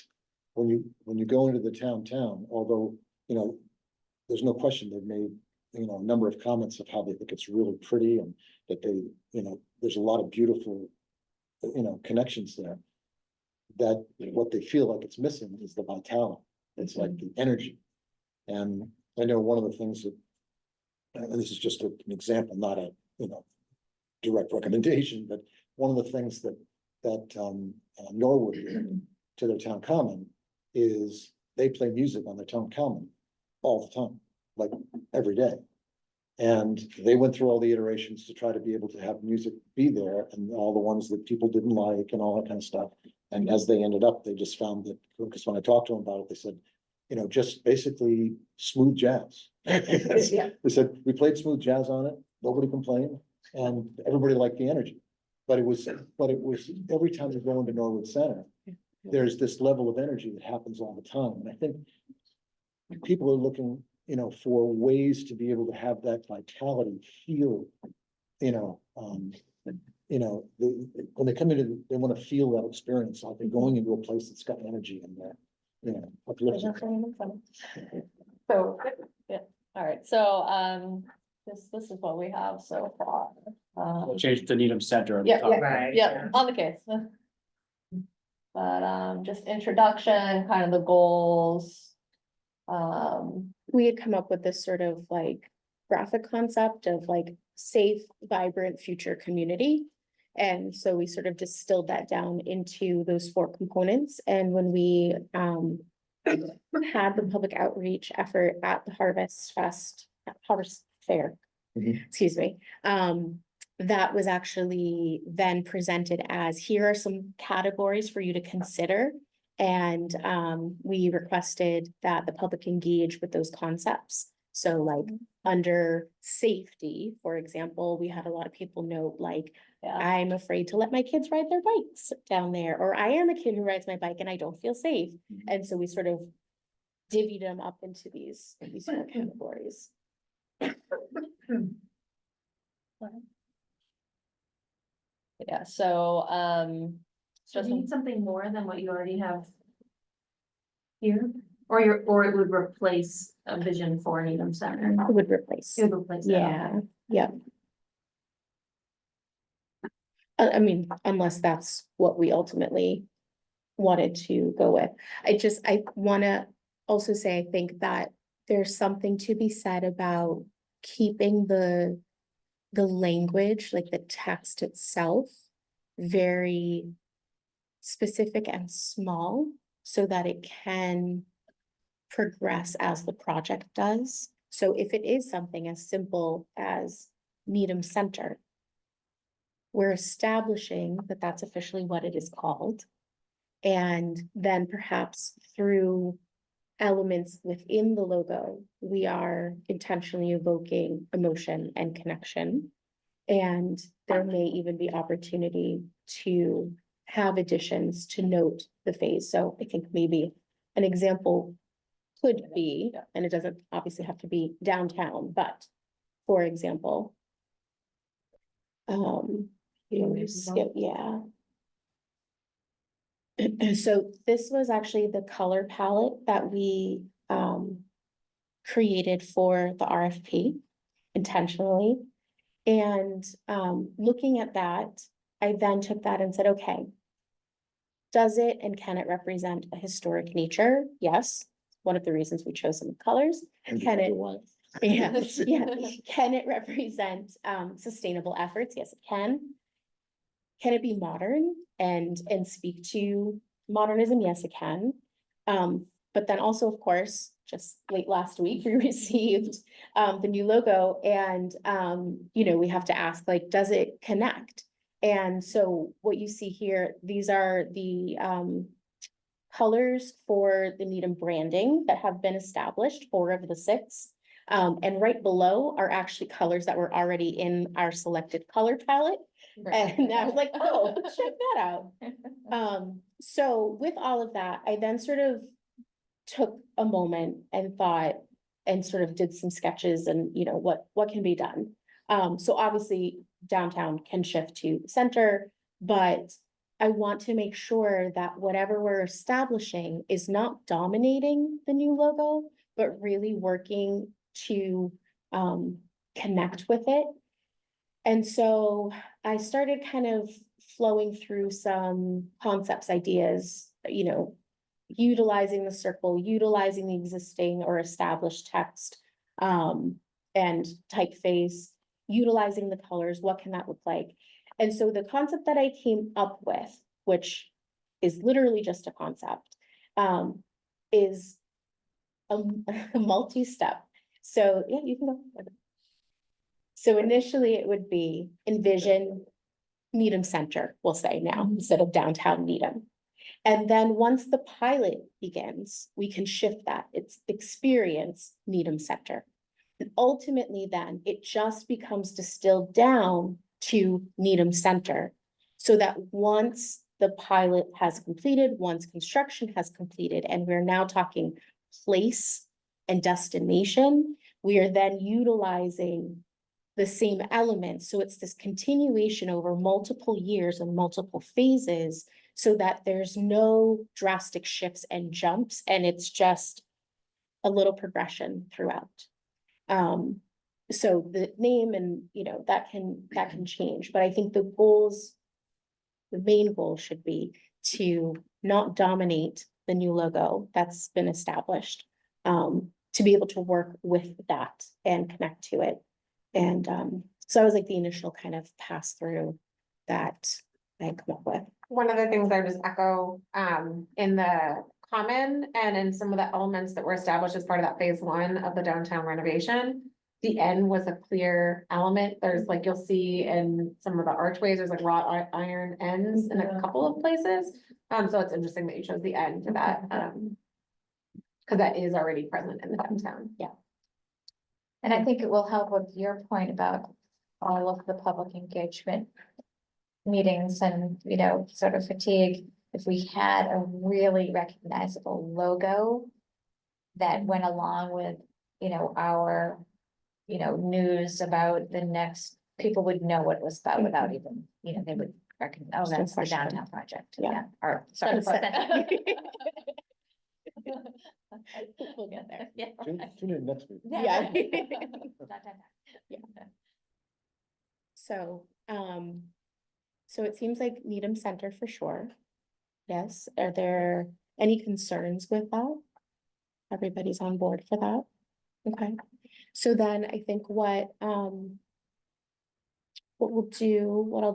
H: when you go into the town, although, you know, there's no question they've made, you know, a number of comments of how they think it's really pretty and that they, you know, there's a lot of beautiful, you know, connections there. That what they feel like it's missing is the vitality. It's like the energy. And I know one of the things that, and this is just an example, not a, you know, direct recommendation, but one of the things that Norwood did to their town common is they play music on their town common all the time, like every day. And they went through all the iterations to try to be able to have music be there and all the ones that people didn't like and all that kind of stuff. And as they ended up, they just found that, because when I talked to them about it, they said, you know, just basically smooth jazz.
A: Yeah.
H: They said, we played smooth jazz on it, nobody complained, and everybody liked the energy. But it was every time you go into Norwood Center, there's this level of energy that happens all the time, and I think people are looking, for ways to be able to have that vitality feel, when they come in, they want to feel that experience, like they're going into a place that's got energy in there, uplifting.
B: So, yeah, all right, so, this is what we have so far.
C: We'll change to Needham Center. at the
B: Yeah,
C: top.
G: Right.
B: Yeah, on the case. But, just introduction, kind of the goals.
N: We had come up with this sort of like graphic concept of like safe, vibrant future community. And so we sort of distilled that down into those 4 components. And when we had the public outreach effort at the Harvest Fair,
H: Mhm.
N: excuse me, that was actually then presented as, here are some categories for you to consider. And we requested that the public engage with those concepts. So like under safety, for example, we had a lot of people note like,
B: Yeah.
N: I'm afraid to let my kids ride their bikes down there, or I am a kid who rides my bike and I don't feel safe. And so we sort of divvied them up into these 4 categories.
B: Yeah, so,
K: So do you need something more than what you already have here? Or it would replace a vision for Needham Center?
N: It would replace.
K: It would replace it, okay.
N: Yeah. I mean, unless that's what we ultimately wanted to go with. I wanna also say, I think that there's something to be said about keeping the language, like the text itself, very specific and small so that it can progress as the project does. So if it is something as simple as Needham Center, we're establishing that that's officially what it is called. And then perhaps through elements within the logo, we are intentionally evoking emotion and connection. And there may even be opportunity to have additions to note the phase. So I think maybe an example could be, and it doesn't obviously have to be downtown, but for example, yeah. So this was actually the color palette that we created for the RFP intentionally. And looking at that, I then took that and said, okay, does it and can it represent a historic nature? Yes. One of the reasons we chose some colors. Can it? Yeah, yeah. Can it represent sustainable efforts? Yes, it can. Can it be modern and speak to modernism? Yes, it can. But then also, of course, just late last week, we received the new logo and we have to ask, like, does it connect? And so what you see here, these are the colors for the Needham branding that have been established, 4 of the 6. And right below are actually colors that were already in our selected color palette. And I was like, oh, check that out. So with all of that, I then sort of took a moment and thought and sort of did some sketches and, what can be done. So obviously downtown can shift to center, but I want to make sure that whatever we're establishing is not dominating the new logo, but really working to connect with it. And so I started kind of flowing through some concepts, ideas, utilizing the circle, utilizing the existing or established text, and typeface, utilizing the colors, what can that look like? And so the concept that I came up with, which is literally just a concept, is a multi-step. So yeah, you can go. So initially it would be envision Needham Center, we'll say now, instead of downtown Needham. And then once the pilot begins, we can shift that. It's experience Needham Center. And ultimately then it just becomes distilled down to Needham Center. So that once the pilot has completed, once construction has completed, and we're now talking place and destination, we are then utilizing the same elements. So it's this continuation over multiple years and multiple phases so that there's no drastic shifts and jumps, and it's just a little progression throughout. So the name and, that can change, but I think the main goal should be to not dominate the new logo that's been established. To be able to work with that and connect to it. And so that was like the initial kind of pass through that I had come up with.
A: One of the things I would just echo, in the common and in some of the elements that were established as part of that phase one of the downtown renovation. The end was a clear element. There's like, you'll see in some of the archways, there's like wrought iron ends in a couple of places. So it's interesting that you chose the end for that, cause that is already present in the downtown.
N: Yeah.
D: And I think it will help with your point about all of the public engagement meetings and, sort of fatigue. If we had a really recognizable logo that went along with, our, news about the next, people would know what it was about without even, they would recognize, oh, that's the
N: question.
D: downtown project.
N: Yeah.
D: Or, sorry.
N: We'll get there.
D: Yeah.
H: Tune in next week.
N: Yeah.
D: Downtown.
N: So, so it seems like Needham Center for sure. Yes, are there any concerns with that? Everybody's on board for that? Okay, so then I think what I'll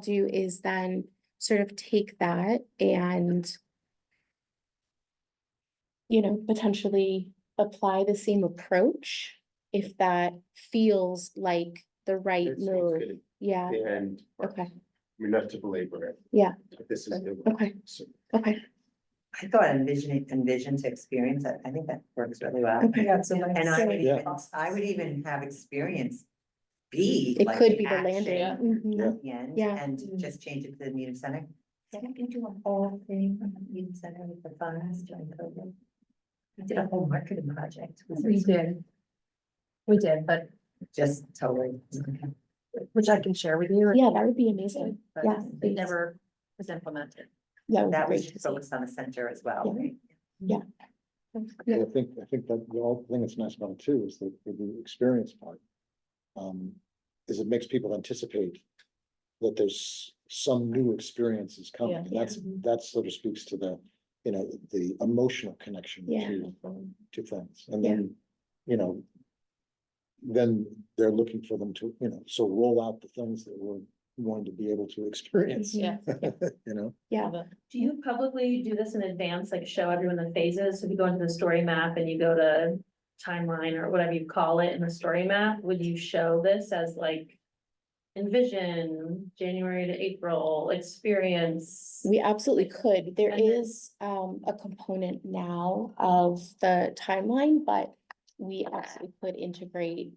N: do is then sort of take that and potentially apply the same approach if that feels like the right
M: That sounds
N: move.
M: good.
N: Yeah,
M: And,
N: okay,
M: I mean, not to belabor it.
N: Yeah.
M: but This is.
N: okay, okay,
G: I thought envision to experience, I think that works really well.
N: okay.
F: Yeah, it's a nice.
G: And
H: Yeah.
G: I would even have experience be.
N: It
G: like
N: could be the
G: action
N: landing. Mhm.
G: At the end,
N: Yeah.
G: and just change it to the Needham Center. Then I can do a whole thing from the Needham Center with the funds during COVID. We did a whole marketing project.
K: We did, but
G: Just totally.
F: Which I can share with you.
N: Yeah, that would be amazing.
G: But
N: Yeah,
K: it
N: please.
K: never was implemented.
N: That would be
G: That was
N: great to see.
G: focused on the center as well,
N: Yeah.
G: right?
N: Yeah.
H: Yeah, I think that the whole thing that's nice about it too is the experience part. Is it makes people anticipate that there's some new experiences coming. And that sort of speaks to the, the emotional connection
N: Yeah.
H: to things. And then, then they're looking for them to, so roll out the things that we're going to be able to experience.
K: Yeah.
N: Yeah,
K: Do you publicly do this in advance, like show everyone the phases? So if you go into the story map and you go to timeline or whatever you call it in the story map, would you show this as like envision, January to April experience?
N: we absolutely could. There
K: And then-
N: is a component now of the timeline, but we absolutely could integrate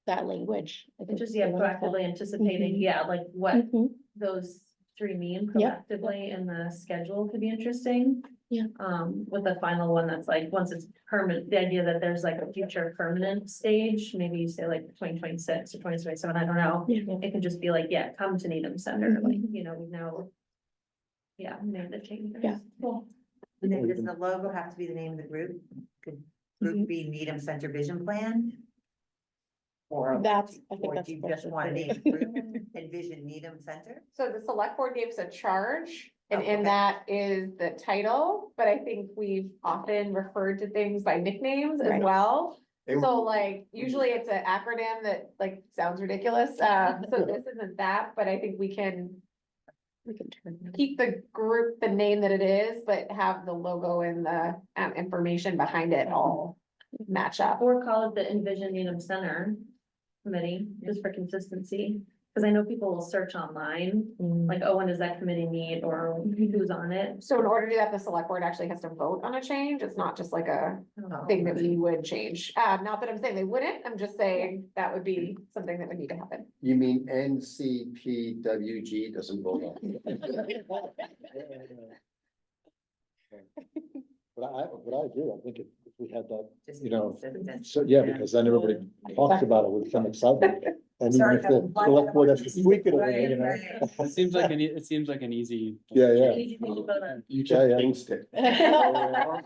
N: that language. I think
K: Just,
N: it'd be
K: yeah,
N: wonderful.
K: proactively anticipating,
N: Mhm.
K: yeah, like what
N: Mhm.
K: those three mean
N: Yep.
K: proactively in the schedule could be interesting.
N: Yeah.
K: With the final one that's like, once it's permanent, the idea that there's like a future permanent stage, maybe you say like 2026 or 2027, I don't know.
N: Yeah.
K: It could just be like, yeah, come to Needham Center,
N: Mhm.
K: like, we know. Yeah, made the changes.
N: Yeah.
K: Cool.
G: And then does the logo have to be the name of the group? Could group be Needham Center Vision Plan? Or,
N: I think
G: or
N: that's
G: do you
N: the
G: just
N: question
G: want
N: for
G: to
N: me.
G: name the group Envision Needham Center?
A: So the select board gave us a charge, and
G: Oh,
A: in
G: okay.
A: that is the title, but I think we've often referred to things by nicknames as
N: Right.
A: well.
M: And-
A: So like, usually it's an acronym that like sounds ridiculous, so this isn't that, but I think we can
N: turn it.
A: keep the group, the name that it is, but have the logo and the information behind it all match up.
K: Or call it the Envision Needham Center Committee, just for consistency. Cause I know people will search online, like, oh, when does that committee meet or who's on it?
A: So in order to do that, the select board actually has to vote on a change. It's not just like a thing that we would change. Not that I'm saying they wouldn't, I'm just saying that would be something that would need to happen.
M: You mean NCPWG doesn't vote on it?
H: But I agree, I think if we had that,
G: Just
H: you know,
G: consistent.
H: so, yeah, because then everybody talks about it with some excitement. And even
F: Sorry,
H: if the select board has to tweak it, a little, you know.
C: It seems like it seems like an easy.
H: Yeah, yeah.
K: Easy thing to vote on.
M: You
H: Yeah, yeah.
M: jinxed it.
H: I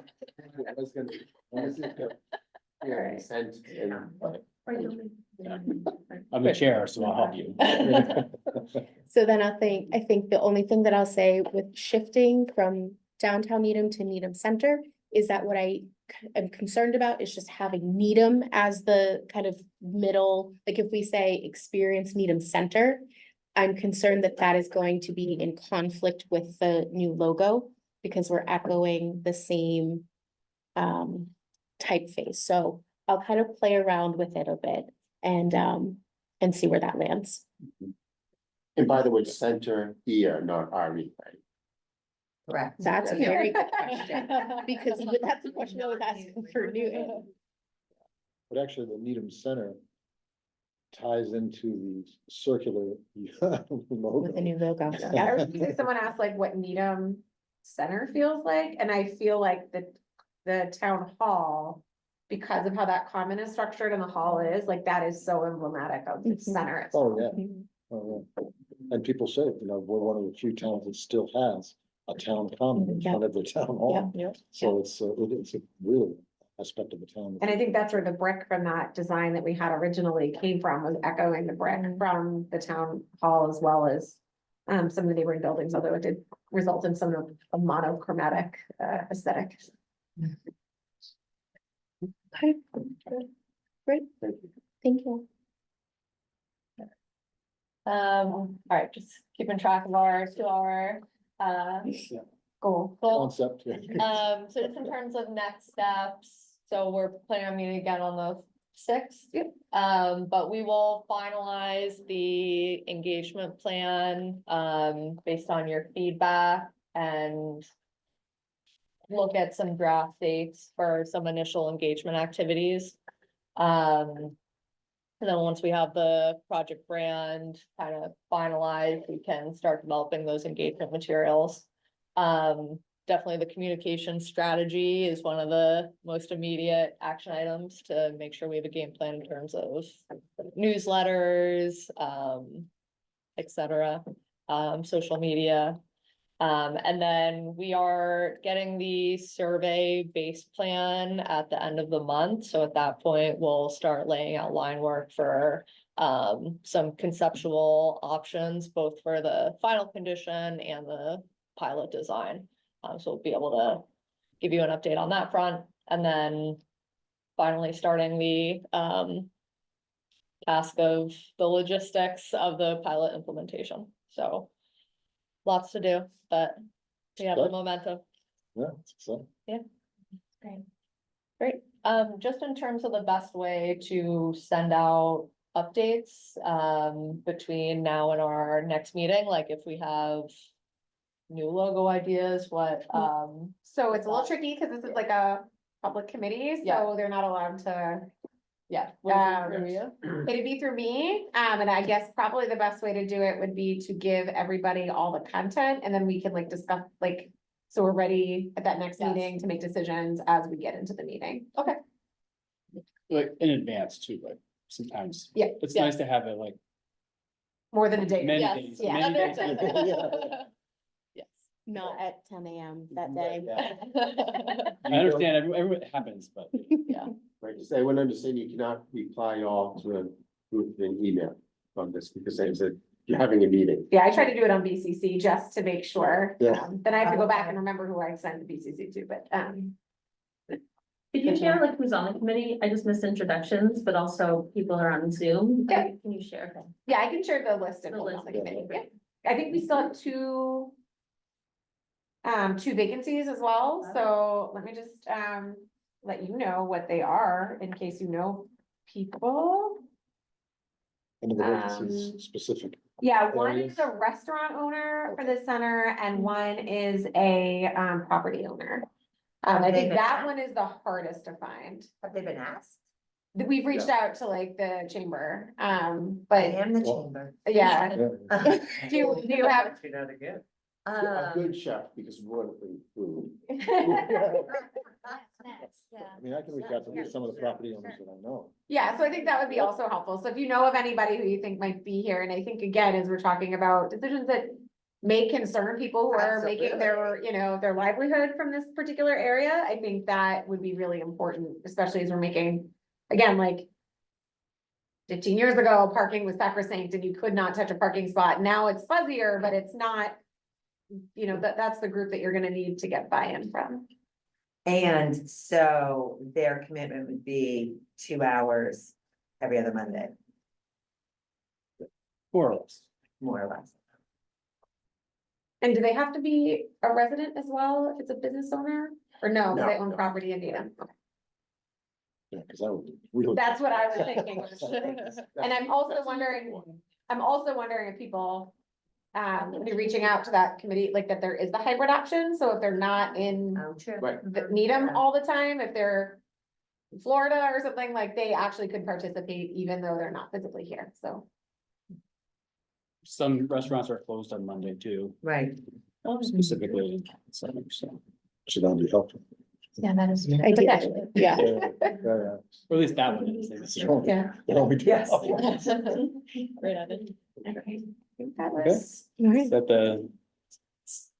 H: was gonna-
M: Yeah, consent and-
K: Or you'll be-
C: I'm the chair, so I'll help you.
N: So then I think the only thing that I'll say with shifting from downtown Needham to Needham Center is that what I am concerned about is just having Needham as the kind of middle, like if we say experience Needham Center, I'm concerned that that is going to be in conflict with the new logo because we're echoing the same typeface. So I'll kind of play around with it a bit and see where that lands.
M: And by the way, center here, not RE, right?
G: Correct.
N: That's a very good question, because that's the question I was asking for Newton.
H: But actually, the Needham Center ties into the circular logo.
N: With the new logo.
A: I
N: Yeah.
A: was gonna say, someone asked like what Needham Center feels like, and I feel like the town hall, because of how that common is structured and the hall is, like, that is so emblematic of the
N: Mhm.
A: center
H: Oh,
A: itself.
H: yeah. Oh, yeah. And people say, you know, we're one of the few towns that still has a town common in
N: Yeah.
H: front of the town hall.
N: Yeah.
H: So it's a real aspect of the town.
A: And I think that's where the brick from that design that we had originally came from, was echoing the brick
N: Mhm.
A: from the town hall as well as some of the neighboring buildings, although it did result in some of a monochromatic aesthetic.
N: Okay. Great. Thank you.
B: All right, just keeping track of our 2 hour, goal.
H: Concept. yeah.
B: So just in terms of next steps, so we're planning on meeting again on the 6th.
A: Yep.
B: But we will finalize the engagement plan, based on your feedback and look at some draft dates for some initial engagement activities. And then once we have the project brand kind of finalized, we can start developing those engagement materials. Definitely the communication strategy is one of the most immediate action items to make sure we have a game plan in terms of newsletters, et cetera, social media. And then we are getting the survey base plan at the end of the month. So at that point, we'll start laying out line work for some conceptual options, both for the final condition and the pilot design. So we'll be able to give you an update on that front. And then finally starting the task of the logistics of the pilot implementation. So lots to do, but we have the
H: Good.
B: momentum.
H: Yeah, it's exciting.
B: Great. Just in terms of the best way to send out updates, between now and our next meeting, like if we have new logo ideas, what,
A: So it's a little tricky because this is like a public committee,
B: Yeah.
A: so they're not allowed to.
B: yeah. would it be through you?
A: It'd be through me, and I guess probably the best way to do it would be to give everybody all the content, and then we can like discuss, like, so we're ready at that next
B: Yes.
A: meeting to make decisions as we get into the meeting.
B: Okay.
C: Like in advance too, like sometimes.
A: Yeah.
C: It's
B: Yeah.
C: nice to have it like
A: More than a day.
C: many
B: Yes,
C: days,
A: yeah.
C: many days.
B: Yes.
N: Not at 10 AM that day.
C: I understand, everyone it happens, but
M: Right, just everyone understand you cannot reply all to a group in email on this because they said you're having a meeting.
A: Yeah, I try to do it on BCC just to make sure.
H: Yeah.
A: Then I have to go back and remember who I send the BCC to, but,
K: Could you share like who's on the committee? I just missed introductions, but also people are on Zoom.
A: Yeah.
K: Can you share?
A: yeah, I can share the list of
K: The
A: who's on
K: list,
A: the
K: yeah.
A: committee. Yeah. I think we still have two vacancies as well, so let me just, let you know what they are in case you know people.
H: And the vacancies
A: Um,
H: specific.
A: Yeah, one
H: areas?
A: is a restaurant owner for the center and one is a property owner.
G: Have
A: I
G: they
A: think
G: been
A: that
G: asked?
A: one is the hardest to find.
G: Have they been asked?
A: We've reached out to like the chamber,
G: I
A: but
G: am the
H: Well,
G: chamber.
A: yeah.
H: Yeah.
A: Do you have?
E: Do that again.
H: A good chef, because we're the food. I mean, I can reach out to some of the property owners that I know.
A: Yeah, so I think that would be also helpful. So if you know of anybody who you think might be here, and I think again, as we're talking about decisions that may concern people who are making their, you know, their livelihood from this particular area, I think that would be really important, especially as we're making, again, like 15 years ago, parking was sacrosanct and you could not touch a parking spot. Now it's fuzzier, but it's not, you know, that's the group that you're gonna need to get buy-in from.
G: And so their commitment would be 2 hours every other Monday,
C: More or less.
G: more or less.
A: And do they have to be a resident as well if it's a business owner? Or no,
H: No,
A: they own
H: no.
A: property in Needham? Okay.
H: Yeah, because I would really.
A: That's what I was thinking. And I'm also wondering if people would be reaching out to that committee, like that there is the hybrid option, so if they're not in
G: Oh, true.
H: Right.
A: Needham all the time, if they're in Florida or something, like they actually could participate even though they're not physically here, so.
C: Some restaurants are closed on Monday too,
G: Right.
C: specifically, so.
H: Should that be helpful?
D: Yeah, that is.
A: Potentially, yeah.
C: Or at least that one is.
A: Yeah.
H: They're only two
G: Yes.
H: hours.
B: Great idea.
A: Okay, I think that
C: Okay.
A: was,
C: Is that the,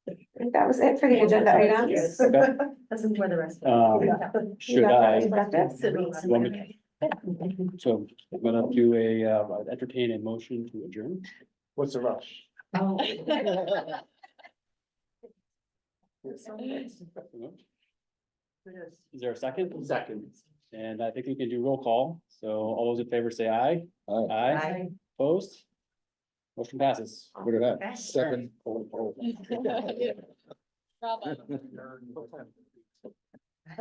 A: I think that was it for the agenda items.
C: okay,
K: That's for the rest.
C: should I,
K: That's
C: want me- so I'm gonna do entertain a motion to adjourn.
H: What's the rush?
C: Is there a second? Second. And I think we can do roll call. So all those in favor say aye.
H: Aye.
C: Aye. Opposed? Motion passes.
H: Look at
G: Okay.
H: that, 7.
B: Bravo.